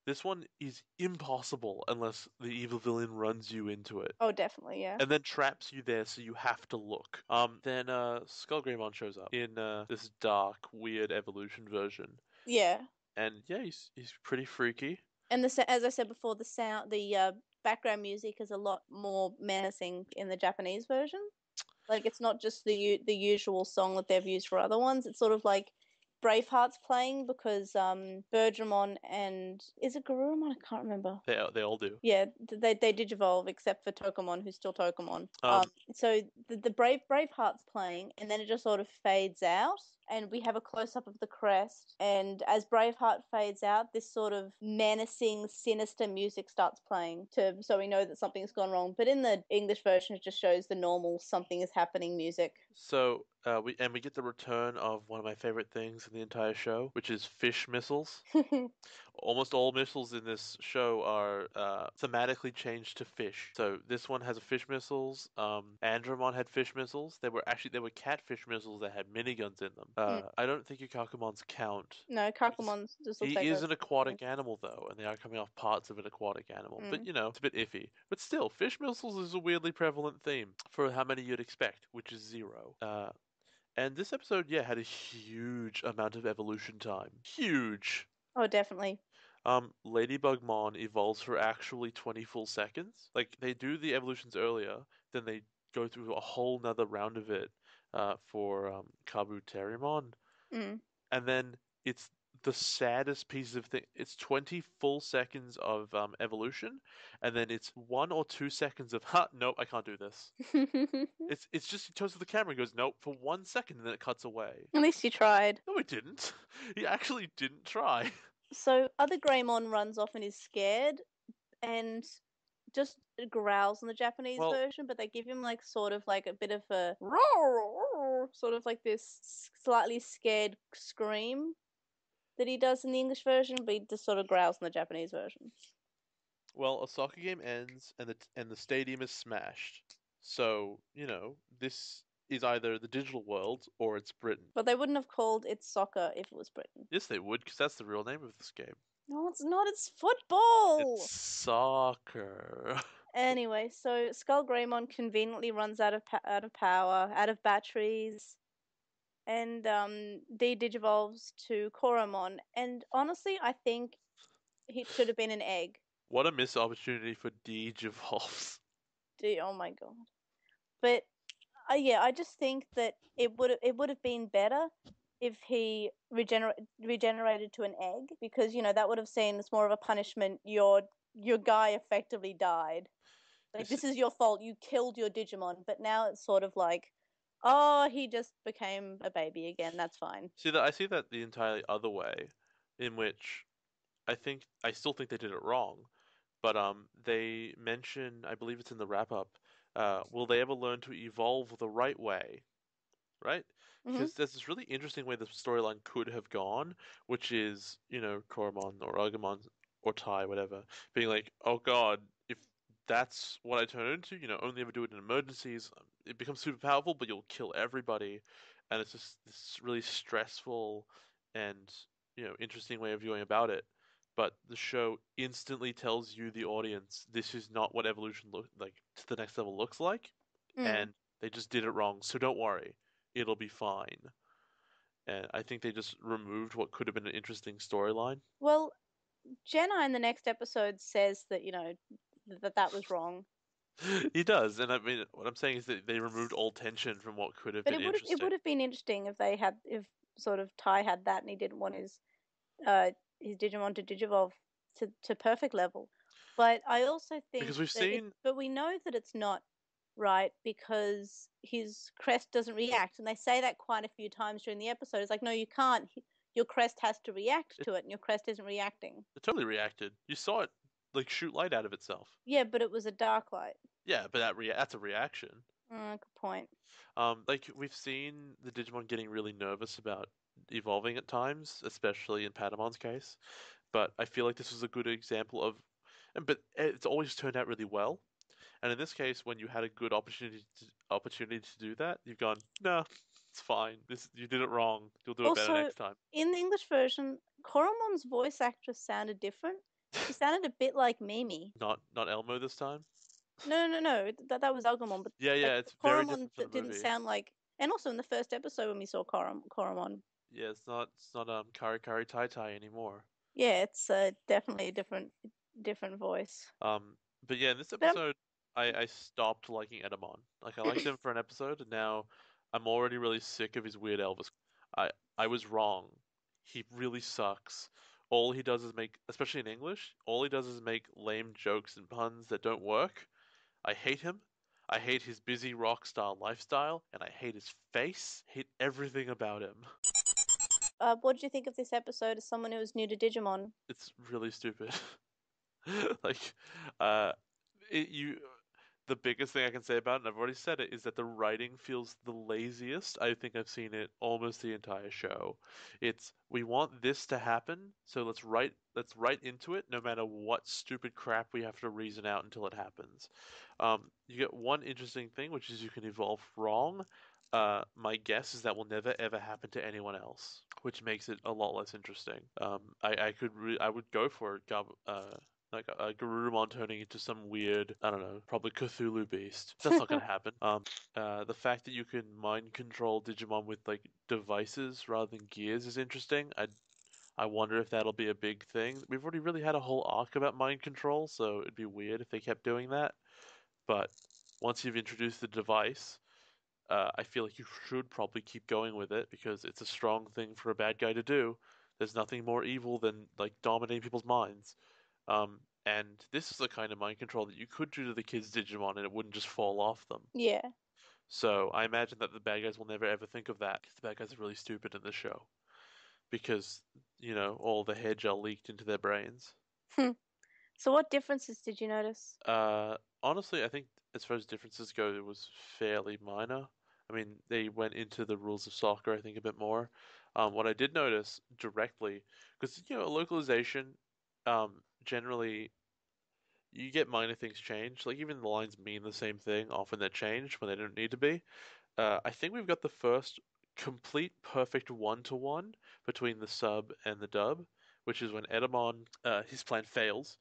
This one is impossible unless the evil villain runs you into it. Oh, definitely, yeah. And then traps you there so you have to look. Then Skullgreymon shows up in this dark, weird evolution version. Yeah. And yeah, he's pretty freaky. And as I said before, the background music is a lot more menacing in the Japanese version. Like it's not just the usual song that they've used for other ones. It's sort of like Braveheart's playing because Bergermon and is it Garurumon? I can't remember. They all do. Yeah, they digivolve except for Tokomon, who's still Tokomon. So the Braveheart's playing, and then it just sort of fades out, and we have a close up of the crest. And as Braveheart fades out, this sort of menacing, sinister music starts playing, so we know that something's gone wrong. But in the English version, it just shows the normal something is happening music. So we get the return of one of my favorite things in the entire show, which is fish missiles. almost all missiles in this show are thematically changed to fish. So this one has a fish missiles. Andromon had fish missiles. They were catfish missiles that had miniguns in them. Mm. I don't think Ikakumon's count. No, Kakumon just looks He like is a an aquatic animal though, and they are coming off parts of an aquatic animal. But mm. it's a bit iffy. But still, fish missiles is a weirdly prevalent theme for how many you'd expect, which is zero. And this episode, yeah, had a huge amount of evolution time. Huge. Oh, definitely. Ladybugmon evolves for actually 20 full seconds. Like, they do the evolutions earlier, then they go through a whole nother round of it for Kabuterimon. Mm. And then it's the saddest piece of thing. It's 20 full seconds of evolution, and then it's 1 or 2 seconds of, nope, I can't do this. It's just he turns to the camera and goes, nope, for 1 second, and then it cuts away. At least you tried. No, it didn't. He actually didn't try. So other Greymon runs off and is scared and just growls in the Japanese Well, version, but they give him like sort of like a bit of a roar, sort of like this slightly scared scream that he does in the English version, but he just sort of growls in the Japanese version. a soccer game ends and the stadium is smashed. So, this is either the digital world or it's Britain. But they wouldn't have called it soccer if it was Britain. Yes, they would, because that's the real name of this game. No, it's not. It's football. It's soccer. Anyway, so Skull Greymon conveniently runs out of power, out of batteries, and de-digivolves to Koromon. And honestly, I think it should have been an egg. What a missed opportunity for Digivolves. Oh my god! But yeah, I just think that it would have been better if he regenerated to an egg, because that would have seen as more of a punishment. Your guy effectively died. Like, this is your fault. You killed your Digimon. But now it's sort of like, oh, he just became a baby again. That's fine. I see that the entirely other way, in which I still think they did it wrong, but they mention, I believe it's in the wrap up, will they ever learn to evolve the right way? Right? Mm-hmm. Because there's this really interesting way the storyline could have gone, which is, Koromon or Agumon or Tai, whatever, being like, oh God, if that's what I turn into, only ever do it in emergencies, it becomes super powerful, but you'll kill everybody. And it's just this really stressful and, interesting way of going about it. But the show instantly tells you, the audience, this is not what evolution to the next level looks like. Mm. And they just did it wrong. So don't worry, it'll be fine. And I think they just removed what could have been an interesting storyline. Well, Jenna in the next episode says that, that was wrong. He does, and I mean, what I'm saying is that they removed all tension from what could have But been it interesting. would have been interesting if sort of Tai had that and he didn't want his Digimon to digivolve to perfect level. But I also think Because we've seen, but we know that it's not right, because his crest doesn't react, and they say that quite a few times during the episode. It's like, no, you can't. Your crest has to react to it, and your crest isn't reacting. it totally reacted. You saw it like shoot light out of itself. Yeah, but it was a dark light. Yeah, but that's a reaction. Good point. Like we've seen the Digimon getting really nervous about evolving at times, especially in Patamon's case. But I feel like this was a good example of, but it's always turned out really well. And in this case, when you had a good opportunity to do that, you've gone, no, it's fine. You did it wrong. You'll do it better Also, next time. in the English version, Koromon's voice actress sounded different. She sounded a bit like Mimi. Not Elmo this time. No. That was Agumon, but Yeah, like it's very Koromon different for the didn't movie. sound like. And also in the first episode when we saw Koromon, Yeah, it's not Kari Kari Tai Tai anymore. yeah, it's definitely a different voice. But yeah, in this But episode, I stopped liking Edamon. Like I liked him for an episode, and now I'm already really sick of his weird Elvis. I was wrong. He really sucks. All he does is make, especially in English, all he does is make lame jokes and puns that don't work. I hate him. I hate his busy rock star lifestyle, and I hate his face. Hate everything about him. what did you think of this episode as someone who was new to Digimon? It's really stupid. Like, uh, it, you the biggest thing I can say about it, and I've already said it, is that the writing feels the laziest I think I've seen it almost the entire show. It's we want this to happen, so let's write into it no matter what stupid crap we have to reason out until it happens. You get one interesting thing, which is you can evolve wrong. My guess is that will never ever happen to anyone else, which makes it a lot less interesting. I would go for it, like a Garurumon turning into some weird, I don't know, probably Cthulhu beast. That's not gonna happen. The fact that you can mind control Digimon with like devices rather than gears is interesting. I wonder if that'll be a big thing. We've already really had a whole arc about mind control, so it'd be weird if they kept doing that. But once you've introduced the device, I feel like you should probably keep going with it because it's a strong thing for a bad guy to do. There's nothing more evil than like dominating people's minds. And this is the kind of mind control that you could do to the kids' Digimon and it wouldn't just fall off them. Yeah. So I imagine that the bad guys will never ever think of that because the bad guys are really stupid in this show because, all the hair gel leaked into their brains. So what differences did you notice? Honestly, I think as far as differences go, it was fairly minor. I mean, they went into the rules of soccer, I think, a bit more. What I did notice directly, because localization, generally you get minor things changed. Like even the lines mean the same thing. Often they're changed when they don't need to be. I think we've got the first complete perfect one-to-one between the sub and the dub, which is when Edamon, his plan fails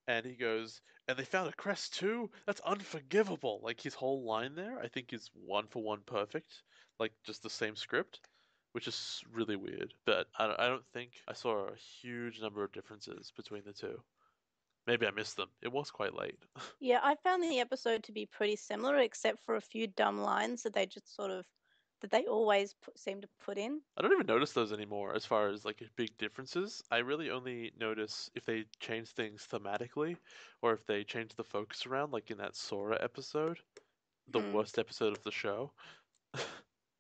and he goes, and they found a crest too? That's unforgivable. Like his whole line there, I think is one for one perfect. Like just the same script, which is really weird. But I don't think I saw a huge number of differences between the two. Maybe I missed them. It was quite late. Yeah, I found the episode to be pretty similar, except for a few dumb lines that they just sort of that they always seem to put in. I don't even notice those anymore as far as like big differences. I really only notice if they change things thematically or if they change the focus around, like in that Sora episode, the Hmm. worst episode of the show.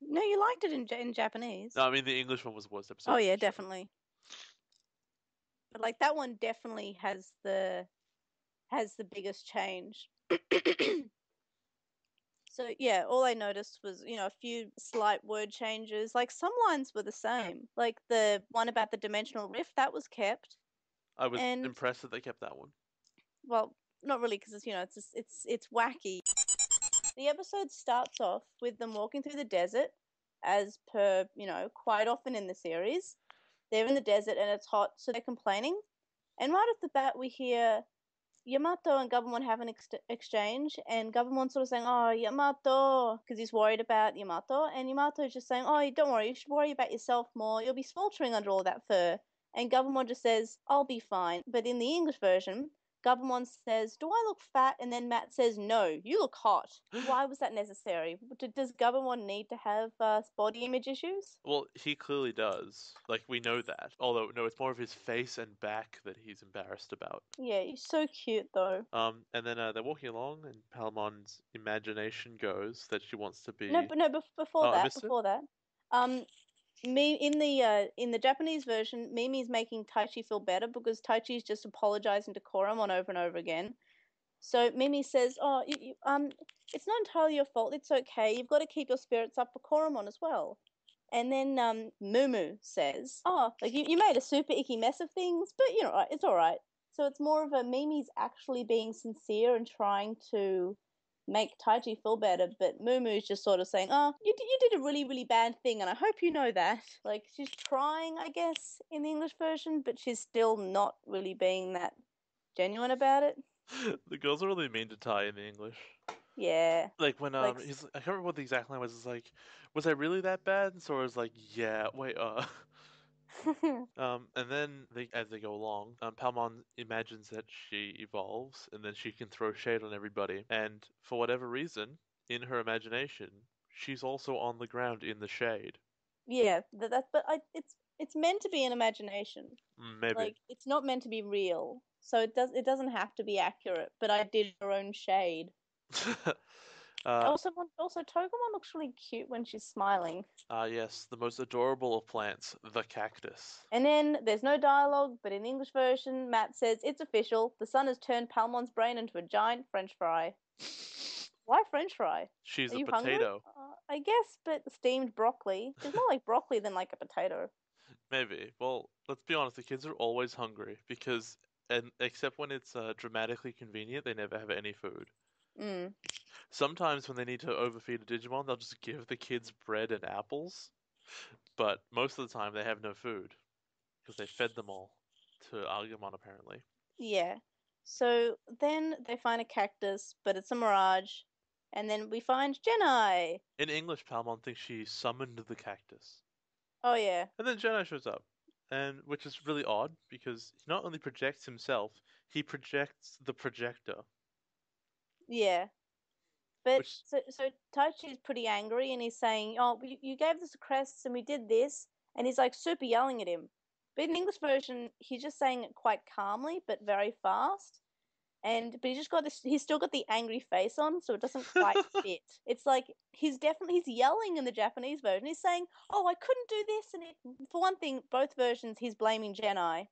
No, you liked it in Japanese. No, I mean the English one was the worst episode Oh of yeah, the show. definitely. But like that one definitely has the biggest change. So yeah, all I noticed was, a few slight word changes. Like some lines were the same. Like the one about the dimensional rift, that was kept. I was And impressed that they kept that one. well, not really because it's wacky. The episode starts off with them walking through the desert as per, quite often in the series. They're in the desert and it's hot, so they're complaining. And right off the bat we hear Yamato and Gabumon have an exchange, and Gabumon sort of saying, "Oh, Yamato," because he's worried about Yamato, and Yamato's just saying, "Oh, don't worry, you should worry about yourself more. You'll be sweltering under all that fur." And Gabumon just says, "I'll be fine." But in the English version, Gabumon says, "Do I look fat?" And then Matt says, "No, you look hot." Why was that necessary? Does Gabumon need to have body image issues? Well, he clearly does. Like we know that. Although no, it's more of his face and back that he's embarrassed about. Yeah, he's so cute though. And then they're walking along, and Palamon's imagination goes that she wants to No, be. but no, before Oh, I that, missed it. before that, me in the Japanese version, Mimi's making Taichi feel better because Taichi's just apologizing to Koromon over and over again. So Mimi says, "Oh, it's not entirely your fault. It's okay. You've got to keep your spirits up for Koromon as well." And then Mumu says, "Oh, like you made a super icky mess of things, but it's all right." So it's more of a Mimi's actually being sincere and trying to make Taichi feel better, but Mumu's just sort of saying, "Oh, you did a really, really bad thing, and I hope you know that." Like, she's trying, I guess, in the English version, but she's still not really being that genuine about it. The girls are really mean to Tai in the English. Yeah. Like when Like, I can't remember what the exact line was. It's like, was I really that bad? And Sora's like, yeah. Wait, and then as they go along, Palmon imagines that she evolves, and then she can throw shade on everybody. And for whatever reason, in her imagination, she's also on the ground in the shade. yeah, but it's meant to be an imagination. Maybe. Like, it's not meant to be real. So it doesn't have to be accurate, but I did her own shade. Uh, Also, Togemon looks really cute when she's smiling. yes, the most adorable of plants, the cactus. And then there's no dialogue, but in the English version, Matt says it's official. The sun has turned Palmon's brain into a giant French fry. Why French fry? She's Are a you hungry? potato. I guess, but steamed broccoli. She's more like broccoli than like a potato. Maybe. Well, let's be honest, the kids are always hungry because, and except when it's dramatically convenient, they never have any food. Mm, Sometimes when they need to overfeed a Digimon, they'll just give the kids bread and apples, but most of the time they have no food because they fed them all to Agumon apparently. yeah. So then they find a cactus, but it's a mirage. And then we find Jedi. In English, Palmon thinks she summoned the cactus. Oh, yeah. And then Jedi shows up, and which is really odd because he not only projects himself, he projects the projector, Yeah. But which so Taichi is pretty angry and he's saying, "Oh, you gave us a crest and we did this," and he's like super yelling at him. But in the English version, he's just saying it quite calmly but very fast. But he just got this. He's still got the angry face on, so it doesn't quite fit. It's like he's yelling in the Japanese version. He's saying, "Oh, I couldn't do this," and for one thing, both versions he's blaming Jedi.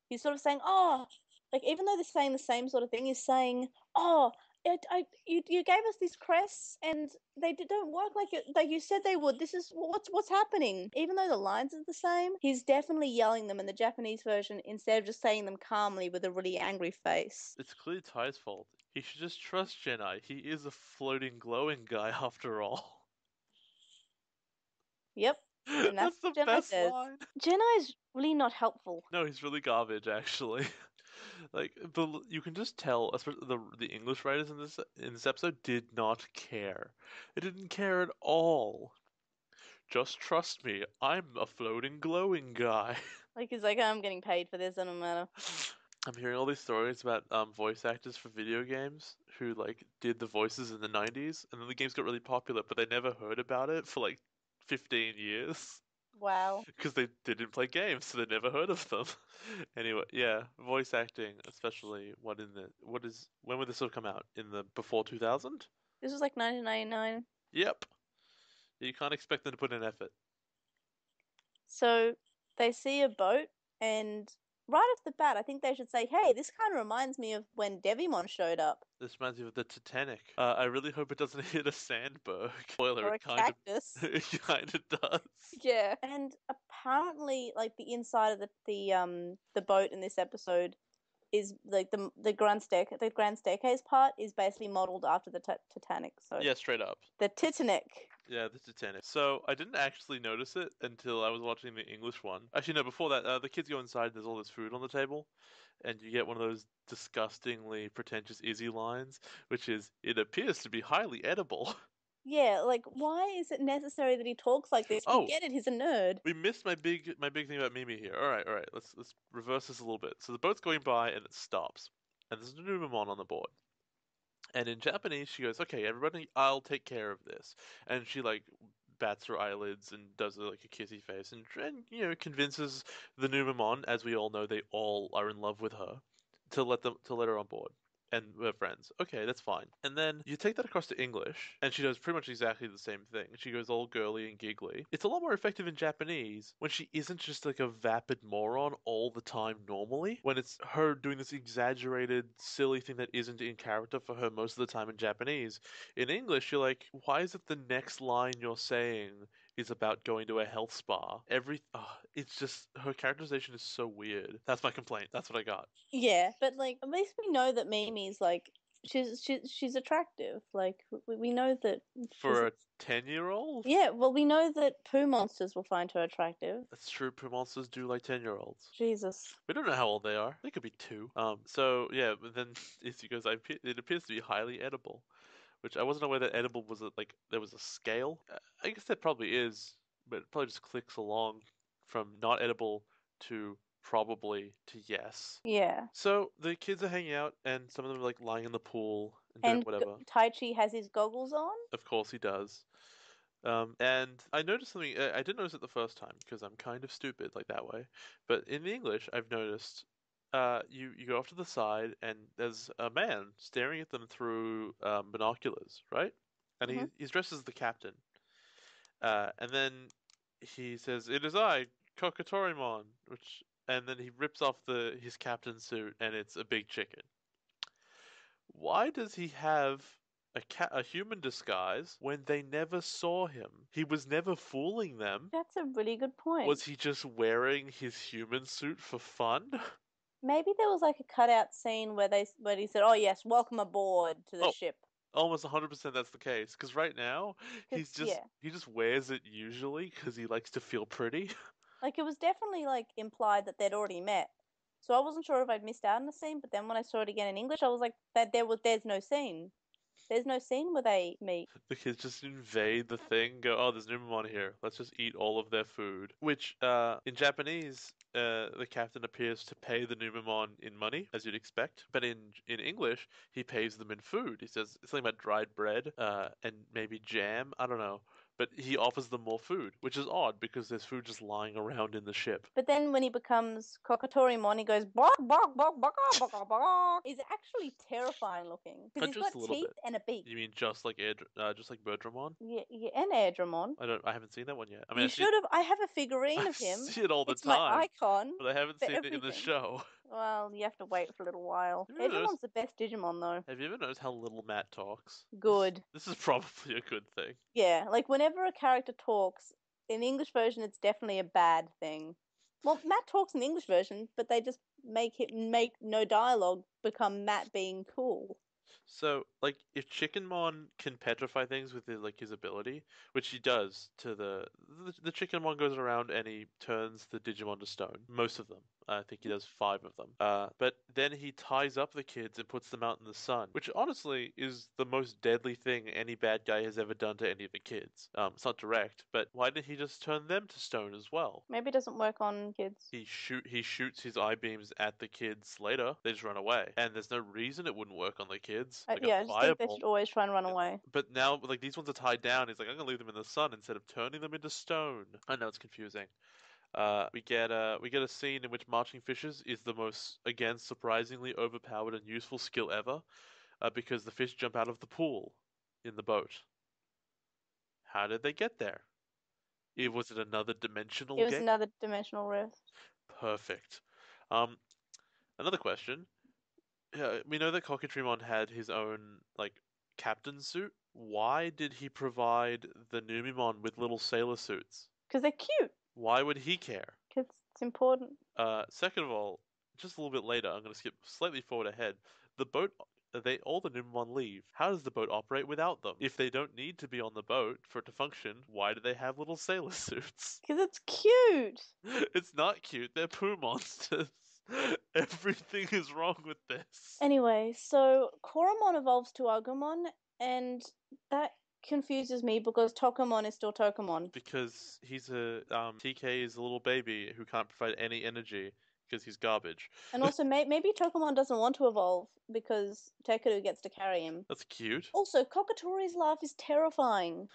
He's sort of saying, "Oh, like even though they're saying the same sort of thing, he's saying, oh, you gave us these crests and don't work like you said they would. This is what's happening." Even though the lines are the same, he's definitely yelling them in the Japanese version instead of just saying them calmly with a really angry face. it's clearly Ty's fault. He should just trust Jedi. He is a floating, glowing guy after all. Yep, and that's That's the what Jedi best says. line. Jedi is really not helpful. No, he's really garbage, actually. Like you can just tell, especially the English writers in this episode did not care. They didn't care at all. Just trust me, I'm a floating, glowing guy. Like he's like, I'm getting paid for this, doesn't matter. I'm hearing all these stories about voice actors for video games who like did the voices in the 90s, and then the games got really popular, but they never heard about it for like 15 years Wow. because they didn't play games, so they never heard of them. Anyway, yeah, voice acting, especially when would this have come out? In the before 2000? This was like 1999. Yep. You can't expect them to put in effort. So they see a boat, and right off the bat, I think they should say, "Hey, this kind of reminds me of when Devimon showed up, This reminds me of the Titanic. I really hope it doesn't hit a sandberg. Spoiler, or a it kind of, cactus." it kind of does. Yeah, and apparently, like the inside of the boat in this episode is like the grand staircase part is basically modeled after the Titanic. So Yeah, straight up. the Titanic. Yeah, the Titanic. So I didn't actually notice it until I was watching the English one. Actually, no, before that, the kids go inside. There's all this food on the table, and you get one of those disgustingly pretentious Izzy lines, which is, "It appears to be highly edible." Yeah, like why is it necessary that he talks like this? We Oh, get it, he's a nerd. we missed my big thing about Mimi here. All right. Let's reverse this a little bit. So the boat's going by and it stops, and there's a Numemon on the board. And in Japanese, she goes, "Okay, everybody, I'll take care of this." And she like bats her eyelids and does like a kissy face, and convinces the Numemon, as we all know, they all are in love with her, to let her on board. And we're friends. Okay, that's fine. And then you take that across to English, and she does pretty much exactly the same thing. She goes all girly and giggly. It's a lot more effective in Japanese when she isn't just like a vapid moron all the time normally. When it's her doing this exaggerated, silly thing that isn't in character for her most of the time in Japanese. In English, you're like, why is it the next line you're saying is about going to a health spa? It's just her characterization is so weird. That's my complaint. That's what I got. Yeah, but like at least we know that Mimi's like she's attractive. Like we know that she's For a 10-year-old? yeah. Well, we know that poo monsters will find her attractive. That's true. Poo monsters do like 10-year-olds. Jesus. We don't know how old they are. They could be two. So yeah, but then it's because it appears to be highly edible, which I wasn't aware that edible was like there was a scale. I guess that probably is, but it probably just clicks along from not edible to probably to yes. Yeah. So the kids are hanging out, and some of them are like lying in the pool and doing And whatever. Taichi has his goggles on. Of course he does. And I noticed something. I didn't notice it the first time because I'm kind of stupid like that way. But in the English, I've noticed. You go off to the side and there's a man staring at them through binoculars, right? and Hmm. he's dressed as the captain. And then he says, "It is I, Kokatorimon," and then he rips off his captain suit, and it's a big chicken. Why does he have a human disguise when they never saw him? He was never fooling them. That's a really good Was point. he just wearing his human suit for fun? Maybe there was like a cutout scene where he said, "Oh yes, welcome aboard to the Oh, ship." almost 100% that's the case. Because right now, Because yeah, he just wears it usually because he likes to feel pretty. like it was definitely like implied that they'd already met. So I wasn't sure if I'd missed out on a scene, but then when I saw it again in English, I was like, that there's no scene. There's no scene where they meet. The kids just invade the thing, go, oh, there's Numemon here. Let's just eat all of their food. Which, in Japanese, the captain appears to pay the Numemon in money, as you'd expect. But in English, he pays them in food. He says something about dried bread, and maybe jam. I don't know. But he offers them more food, which is odd because there's food just lying around in the ship. But then when he becomes Kokotorimon, he goes bark bark bark bark bark bark bark. He's actually terrifying looking because he's Just got a little teeth bit. and a beak. You mean just like Birdramon? Yeah, yeah, and Airdramon. I haven't seen that one yet. I mean, You should have. I have a figurine I of him. see it all the It's my time, icon but I haven't for seen it in the everything. show. Well, you have to wait for a little while. Have you ever noticed? Aidramon's the best Digimon though. Have you ever noticed how little Matt talks? Good. This is probably a good thing. Yeah, like whenever a character talks in the English version, it's definitely a bad thing. Well, Matt talks in the English version, but they just make no dialogue become Matt being cool. So, like, if Chickenmon can petrify things with his ability, which he does to the Chickenmon goes around and he turns the Digimon to stone. Most of them. I think he does 5 of them. But then he ties up the kids and puts them out in the sun, which honestly is the most deadly thing any bad guy has ever done to any of the kids. It's not direct, but why didn't he just turn them to stone as well? Maybe it doesn't work on kids. He shoots his eye beams at the kids later. They just run away, and there's no reason it wouldn't work on the kids, like a Yeah, I just think they fireball. should always try and run away. But now, like these ones are tied down. He's like, I'm gonna leave them in the sun instead of turning them into stone. I know it's confusing. We get a scene in which marching fishes is the most, again, surprisingly overpowered and useful skill ever, because the fish jump out of the pool in the boat. How did they get there? Was it another dimensional It was gate? another dimensional rift. Perfect. Um, Another question. We know that Cockatrimon had his own like captain suit. Why did he provide the Numemon with little sailor suits? Because they're cute. Why would he care? Because it's important. Second of all, just a little bit later, I'm going to skip slightly forward ahead. The boat, they all the Numemon leave. How does the boat operate without them? If they don't need to be on the boat for it to function, why do they have little sailor suits? Because it's cute. It's not cute. They're poo monsters. Everything is wrong with this. Anyway, so Koromon evolves to Agumon, and that confuses me because Tokamon is still Tokamon. Because TK is a little baby who can't provide any energy because he's garbage. And also, maybe Tokamon doesn't want to evolve because Tekeru gets to carry him. That's cute. Also, Kokotori's laugh is terrifying.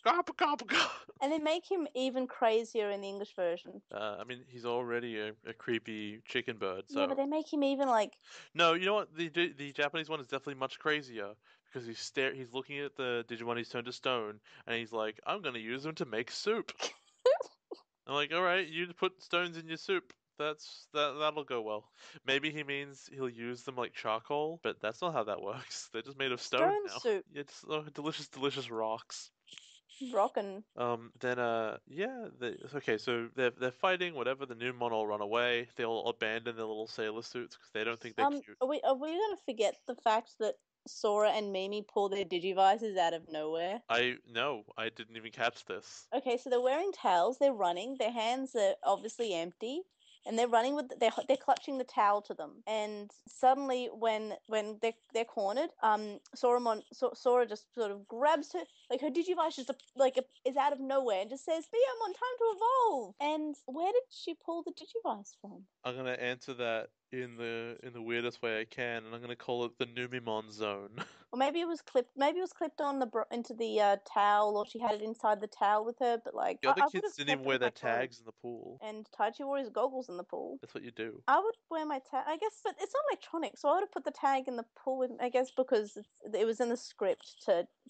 Gobble, gobble, gobble. And they make him even crazier in the English version. I mean, he's already a creepy chicken bird, so. Yeah, but they make him even like. No, you know what? The Japanese one is definitely much crazier because he's looking at the Digimon he's turned to stone, and he's like, I'm gonna use them to make soup. I'm like, all right, you put stones in your soup. That'll go well. Maybe he means he'll use them like charcoal, but that's not how that works. They're just made of stone now. Soup. It's delicious, delicious rocks. Rockin'. Yeah. Okay. So they're fighting. Whatever. The Numemon all run away. They all abandon their little sailor suits because they don't think they're cute. Are we gonna forget the fact that Sora and Mimi pull their Digivices out of nowhere? No, I didn't even catch this. Okay, so they're wearing towels. They're running. Their hands are obviously empty, and they're running with they're clutching the towel to them. And suddenly, when they're cornered, Sora just sort of grabs her, like her Digivice just is out of nowhere and just says, "Beamon, time to evolve." And where did she pull the Digivice from? I'm gonna answer that in the weirdest way I can, and I'm gonna call it the Numemon zone. Or maybe it was clipped. Maybe it was clipped on into the towel, or she had it inside the towel with her. But like, The other I would kids have didn't kept even it wear with my their clothes. tags in the pool. And Taichi wore his goggles in the pool. That's what you do. I would wear my tag, I guess, but it's not electronic, so I would have put the tag in the pool with, I guess, because it was in the script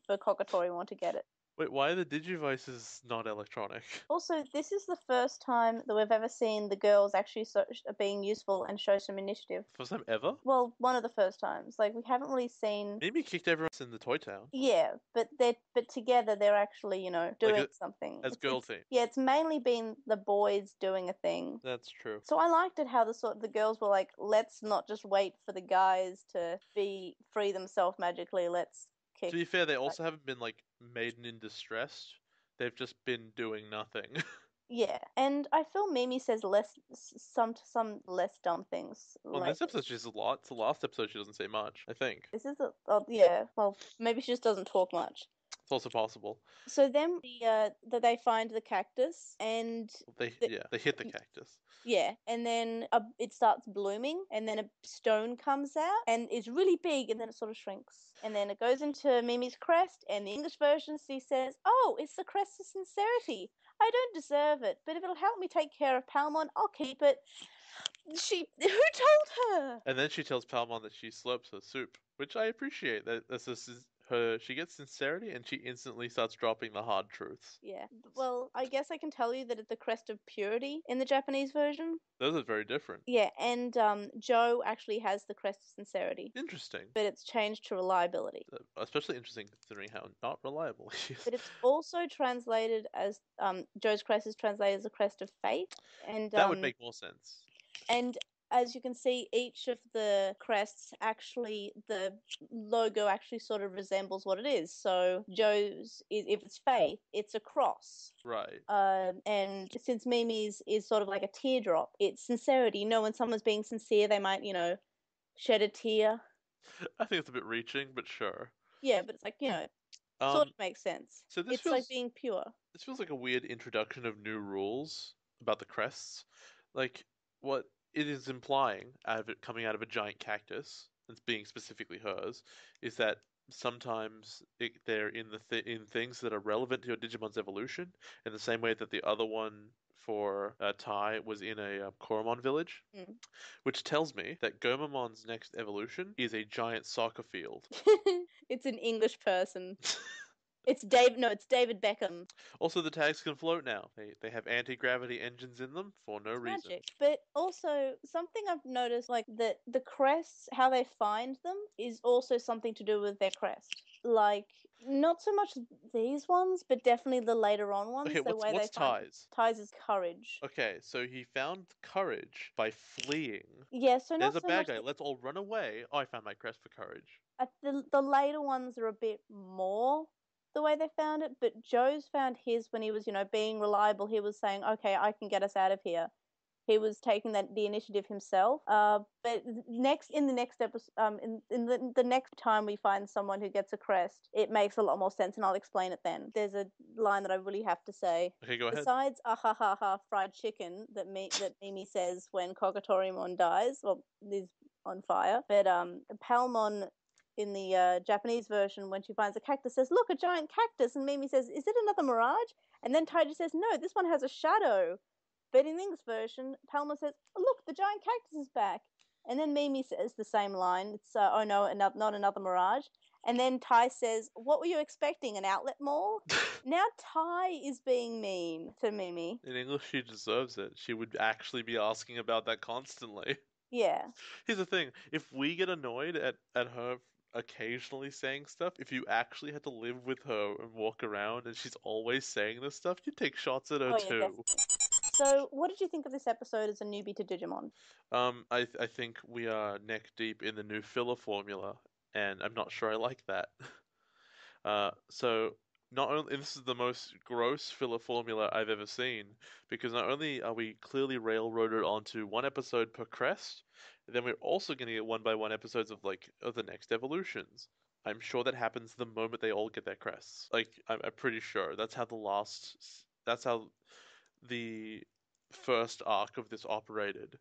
for Kokotorimon to get it. Wait, why are the Digivices not electronic? Also, this is the first time that we've ever seen the girls actually being useful and show some initiative. First time ever? Well, one of the first times. Like, we haven't really seen. Maybe kicked everyone in the Toy Town. Yeah, but together they're actually, doing something. As girl team. Yeah, it's mainly been the boys doing a thing. That's true. So I liked it how the girls were like, let's not just wait for the guys to be free themselves magically. Let's kick. To be fair, they also haven't been like maiden in distress. They've just been doing nothing. Yeah, and I feel Mimi says some less dumb things. Well, in this episode, she says a lot. It's the last episode she doesn't say much, I think. This is yeah. Well, maybe she just doesn't talk much. It's also possible. So then that they find the cactus and they hit the cactus. Yeah, and then it starts blooming, and then a stone comes out, and it's really big, and then it sort of shrinks. And then it goes into Mimi's crest, and the English version, she says, "Oh, it's the crest of sincerity. I don't deserve it, but if it'll help me take care of Palmon, I'll keep it." Who told her? And then she tells Palmon that she slurps her soup, which I appreciate. She gets sincerity, and she instantly starts dropping the hard truths. Yeah. Well, I guess I can tell you that it's the crest of purity in the Japanese version. Those are very different. Yeah, and Joe actually has the crest of sincerity. Interesting. But it's changed to reliability. Especially interesting considering how not reliable he is. But it's also translated as Joe's crest is translated as a crest of faith, and that would make more sense. And as you can see, each of the crests actually, the logo actually sort of resembles what it is. So Joe's, if it's faith, it's a cross. Right. And since Mimi's is sort of like a teardrop, it's sincerity. You know, when someone's being sincere, they might, shed a tear. I think it's a bit reaching, but sure. Yeah, but it's like, sort of makes sense. So it's like being pure. This feels like a weird introduction of new rules about the crests. Like, what it is implying out of it coming out of a giant cactus, and being specifically hers, is that sometimes they're in in things that are relevant to your Digimon's evolution, in the same way that the other one for Tai was in a Koromon village, which tells me that Gomamon's next evolution is a giant soccer field. It's an English person. It's David Beckham. Also, the tags can float now. They have anti-gravity engines in them for no reason. Magic. But also, something I've noticed, like, that the crests, how they find them, is also something to do with their crest. Like, not so much these ones, but definitely the later on ones. Okay, what's Ty's? Ty's is courage. Okay, so he found courage by fleeing. Yeah, so there's a bad guy. Let's all run away. Oh, I found my crest for courage. The later ones are a bit more the way they found it, but Joe's found his when he was, being reliable. He was saying, "Okay, I can get us out of here." He was taking the initiative himself. But in the next episode, in the next time we find someone who gets a crest, it makes a lot more sense, and I'll explain it then. There's a line that I really have to say. Okay, go ahead. Besides, ha ha ha, fried chicken that Mimi says when Kokotorimon dies, well, is on fire. But Palmon, in the Japanese version, when she finds a cactus, says, "Look, a giant cactus," and Mimi says, "Is it another mirage?" And then Taiji says, "No, this one has a shadow." But in the English version, Palma says, "Oh, look, the giant cactus is back." And then Mimi says the same line. It's, "Oh no, not another mirage." And then Tai says, "What were you expecting, an outlet mall?" Now Tai is being mean to Mimi. In English, she deserves it. She would actually be asking about that constantly. Yeah. Here's the thing. If we get annoyed at her occasionally saying stuff, if you actually had to live with her and walk around and she's always saying this stuff, you'd take shots at her too. Definitely. So, what did you think of this episode as a newbie to Digimon? I think we are neck deep in the new filler formula, and I'm not sure I like that. So not only this is the most gross filler formula I've ever seen, because not only are we clearly railroaded onto one episode per crest, then we're also going to get one by one episodes of the next evolutions. I'm sure that happens the moment they all get their crests. I'm pretty sure that's how the first arc of this operated.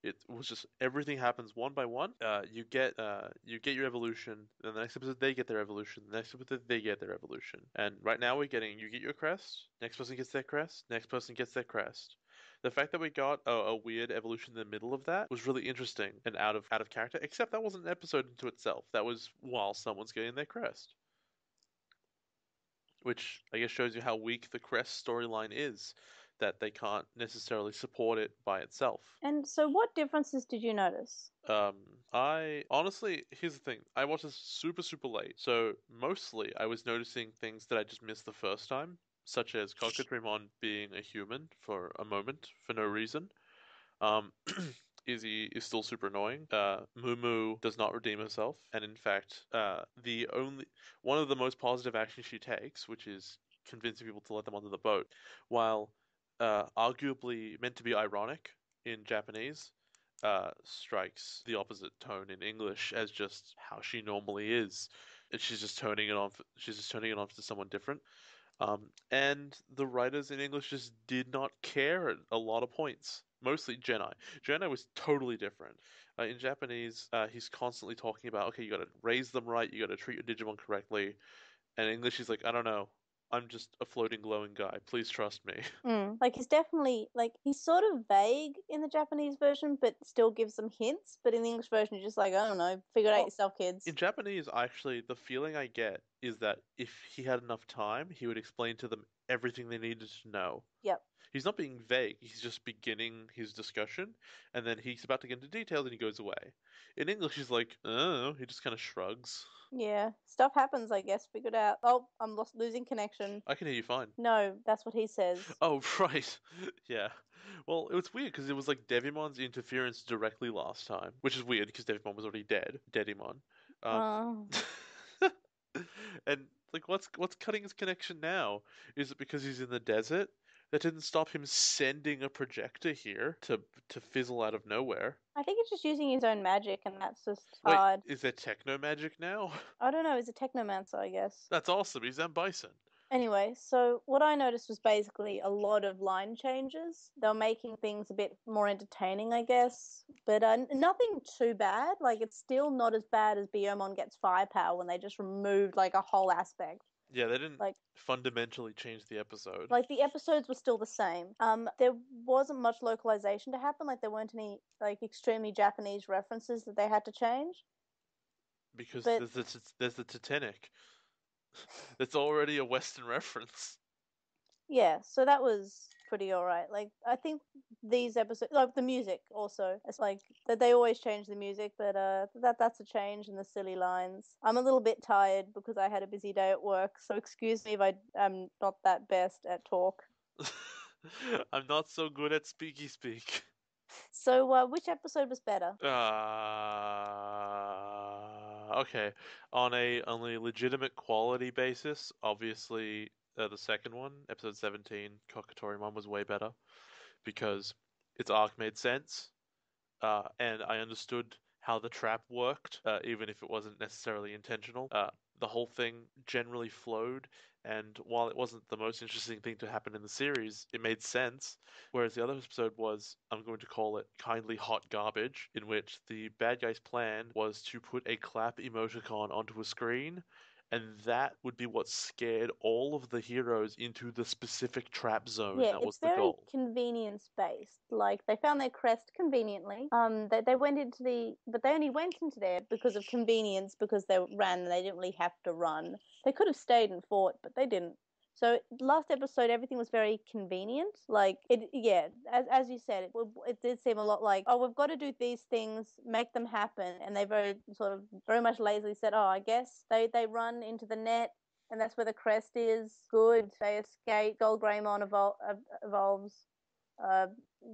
It was just everything happens one by one. You get your evolution. Then the next episode they get their evolution. The next episode they get their evolution. And right now you get your crest. Next person gets their crest. Next person gets their crest. The fact that we got a weird evolution in the middle of that was really interesting and out of character. Except that wasn't an episode into itself. That was while someone's getting their crest. which I guess shows you how weak the Crest storyline is, that they can't necessarily support it by itself. And so, what differences did you notice? I honestly, here's the thing. I watched this super, super late, so mostly I was noticing things that I just missed the first time, such as Cockatrimon being a human for a moment for no reason. Um, Izzy is still super annoying. Moo does not redeem herself, and in fact, the only one of the most positive actions she takes, which is convincing people to let them onto the boat, while arguably meant to be ironic in Japanese, strikes the opposite tone in English as just how she normally is, and she's just turning it on. She's just turning it on to someone different. And the writers in English just did not care at a lot of points. Mostly Jedi. Jedi was totally different. In Japanese, he's constantly talking about, okay, you gotta raise them right, you gotta treat your Digimon correctly. And in English, he's like, I don't know. I'm just a floating, glowing guy. Please trust me. Like he's definitely like he's sort of vague in the Japanese version, but still gives some hints. But in the English version, you're just like, I don't know, figure it out Well, yourself, kids. in Japanese, actually, the feeling I get is that if he had enough time, he would explain to them everything they needed to know. Yep. He's not being vague, he's just beginning his discussion, and then he's about to get into details and he goes away. In English, he's like, oh, he just kind of shrugs. Yeah, stuff happens. I guess. Figured out. Oh, I'm losing connection. I can hear you fine. No, that's what he says. Oh, right. Yeah. Well, it was weird because it was like Devimon's interference directly last time, which is weird because Devimon was already dead. Dedimon. Um, Oh, and like, what's cutting his connection now? Is it because he's in the desert? That didn't stop him sending a projector here to fizzle out of nowhere. I think he's just using his own magic, and that's just Wait, hard. is there techno magic now? I don't know. He's a technomancer, I guess. That's awesome. He's M Bison. Anyway, so what I noticed was basically a lot of line changes. They were making things a bit more entertaining, I guess, but nothing too bad. Like it's still not as bad as Biomon gets firepower when they just removed like a whole aspect. Yeah, they didn't Like fundamentally change the episode. like the episodes were still the same. There wasn't much localization to happen. Like there weren't any like extremely Japanese references that they had to change. Because But there's the Titanic. That's already a Western reference. yeah, so that was pretty alright. Like I think these episodes, like the music also, it's like that they always change the music, but that's a change in the silly lines. I'm a little bit tired because I had a busy day at work, so excuse me if I am not that best at talk. I'm not so good at speaky speak. So which episode was better? Okay. On a legitimate quality basis, obviously the second one, episode 17, Kokotori-mon was way better because its arc made sense. And I understood how the trap worked, even if it wasn't necessarily intentional. The whole thing generally flowed, and while it wasn't the most interesting thing to happen in the series, it made sense. Whereas the other episode was, I'm going to call it kindly hot garbage, in which the bad guy's plan was to put a clap emoticon onto a screen, and that would be what scared all of the heroes into the specific trap zone. Yeah, That it's was the very goal. convenience based. Like they found their crest conveniently. They went into but they only went into there because of convenience because they ran and they didn't really have to run. They could have stayed and fought, but they didn't. So last episode, everything was very convenient. Like it, yeah, as you said, it did seem a lot like, oh, we've got to do these things, make them happen, and they very sort of very much lazily said, oh, I guess they run into the net and that's where the crest is. Good. They escape. Skull Greymon evolves. Uh,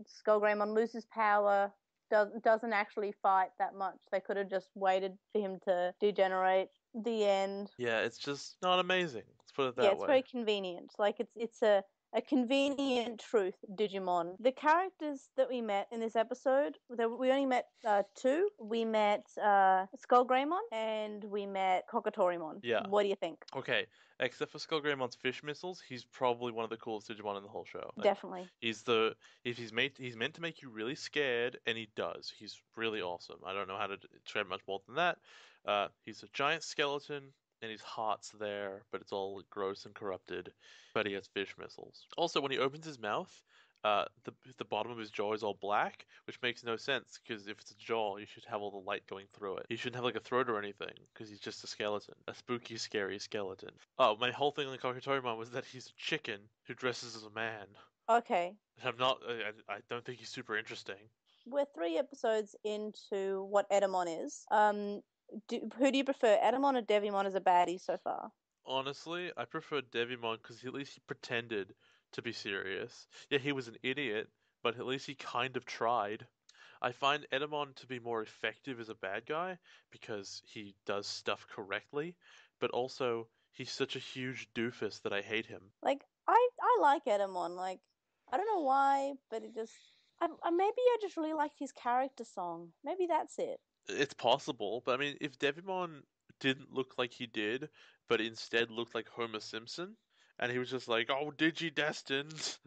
Skull Greymon loses power. Doesn't actually fight that much. They could have just waited for him to degenerate. The end. Yeah, it's just not amazing. Let's put it Yeah, that it's way. very convenient. Like it's a convenient truth, Digimon. The characters that we met in this episode, we only met two. We met Skull Greymon and we met Kokotorimon. Yeah. What do you think? Okay. Except for Skullgremon's fish missiles, he's probably one of the coolest Digimon in the whole show. Like Definitely. he's the if he's meant to make you really scared, and he does. He's really awesome. I don't know how to describe much more than that. He's a giant skeleton, and his heart's there, but it's all gross and corrupted. But he has fish missiles. Also, when he opens his mouth, the bottom of his jaw is all black, which makes no sense because if it's a jaw, you should have all the light going through it. He shouldn't have like a throat or anything because he's just a skeleton, a spooky, scary skeleton. Oh, my whole thing on the Kakutorimon was that he's a chicken who dresses as a man. Okay. And I'm not. I don't think he's super interesting. We're 3 episodes into what Edamon is. Who do you prefer, Edamon or Devimon as a baddie so far? Honestly, I prefer Devimon because at least he pretended to be serious. Yeah, he was an idiot, but at least he kind of tried. I find Edamon to be more effective as a bad guy because he does stuff correctly, but also he's such a huge doofus that I hate him. Like, I like Edamon. Like, I don't know why, but maybe I just really liked his character song. Maybe that's it. It's possible, but I mean, if Devimon didn't look like he did, but instead looked like Homer Simpson, and he was just like, "Oh, Digi-destined,"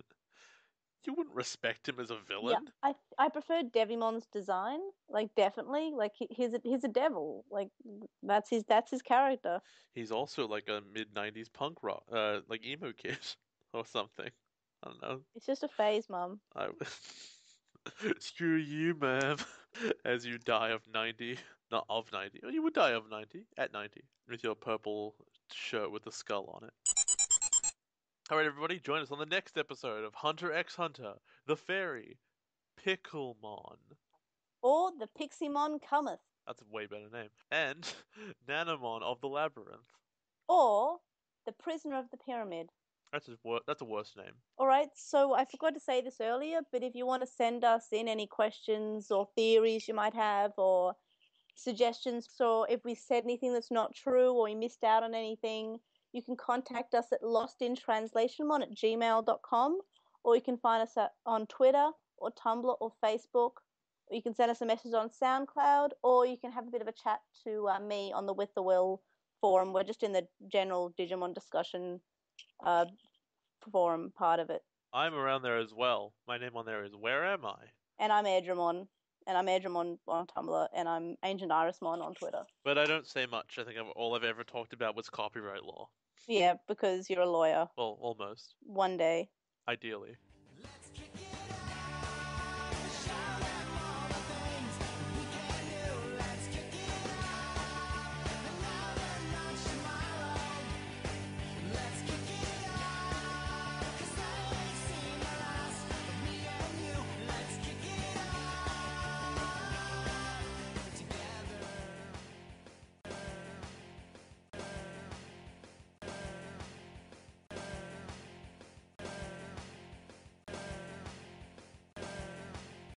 you wouldn't respect him as a Yeah, villain. I prefer Devimon's design. Like, definitely. Like, he's a devil. Like, that's his character. He's also like a mid-90s punk rock, like emo kid or something. I don't know. It's just a phase, Mum. I screw you, ma'am, as you die of 90. Not of 90. Oh, you would die of 90 at 90 with your purple shirt with the skull on it. All right, everybody, join us on the next episode of Hunter x Hunter, the Fairy, Picklemon. Or the Piximon cometh. That's a way better name. And Nanamon of the Labyrinth. Or the Prisoner of the Pyramid. That's a worse name. All right, so I forgot to say this earlier, but if you want to send us in any questions or theories you might have or suggestions, so if we said anything that's not true or we missed out on anything, you can contact us at lostintranslationmon@gmail.com, or you can find us on Twitter or Tumblr or Facebook, or you can send us a message on SoundCloud, or you can have a bit of a chat to me on the With the Will forum. We're just in the general Digimon discussion uh, forum part of it. I'm around there as well. My name on there is Where Am I? And I'm Airdramon, and I'm Airdramon on Tumblr, and I'm Ancient Irismon on Twitter. But I don't say much. I think all I've ever talked about was copyright law. Yeah, because you're a lawyer. Well, almost. One day. Ideally.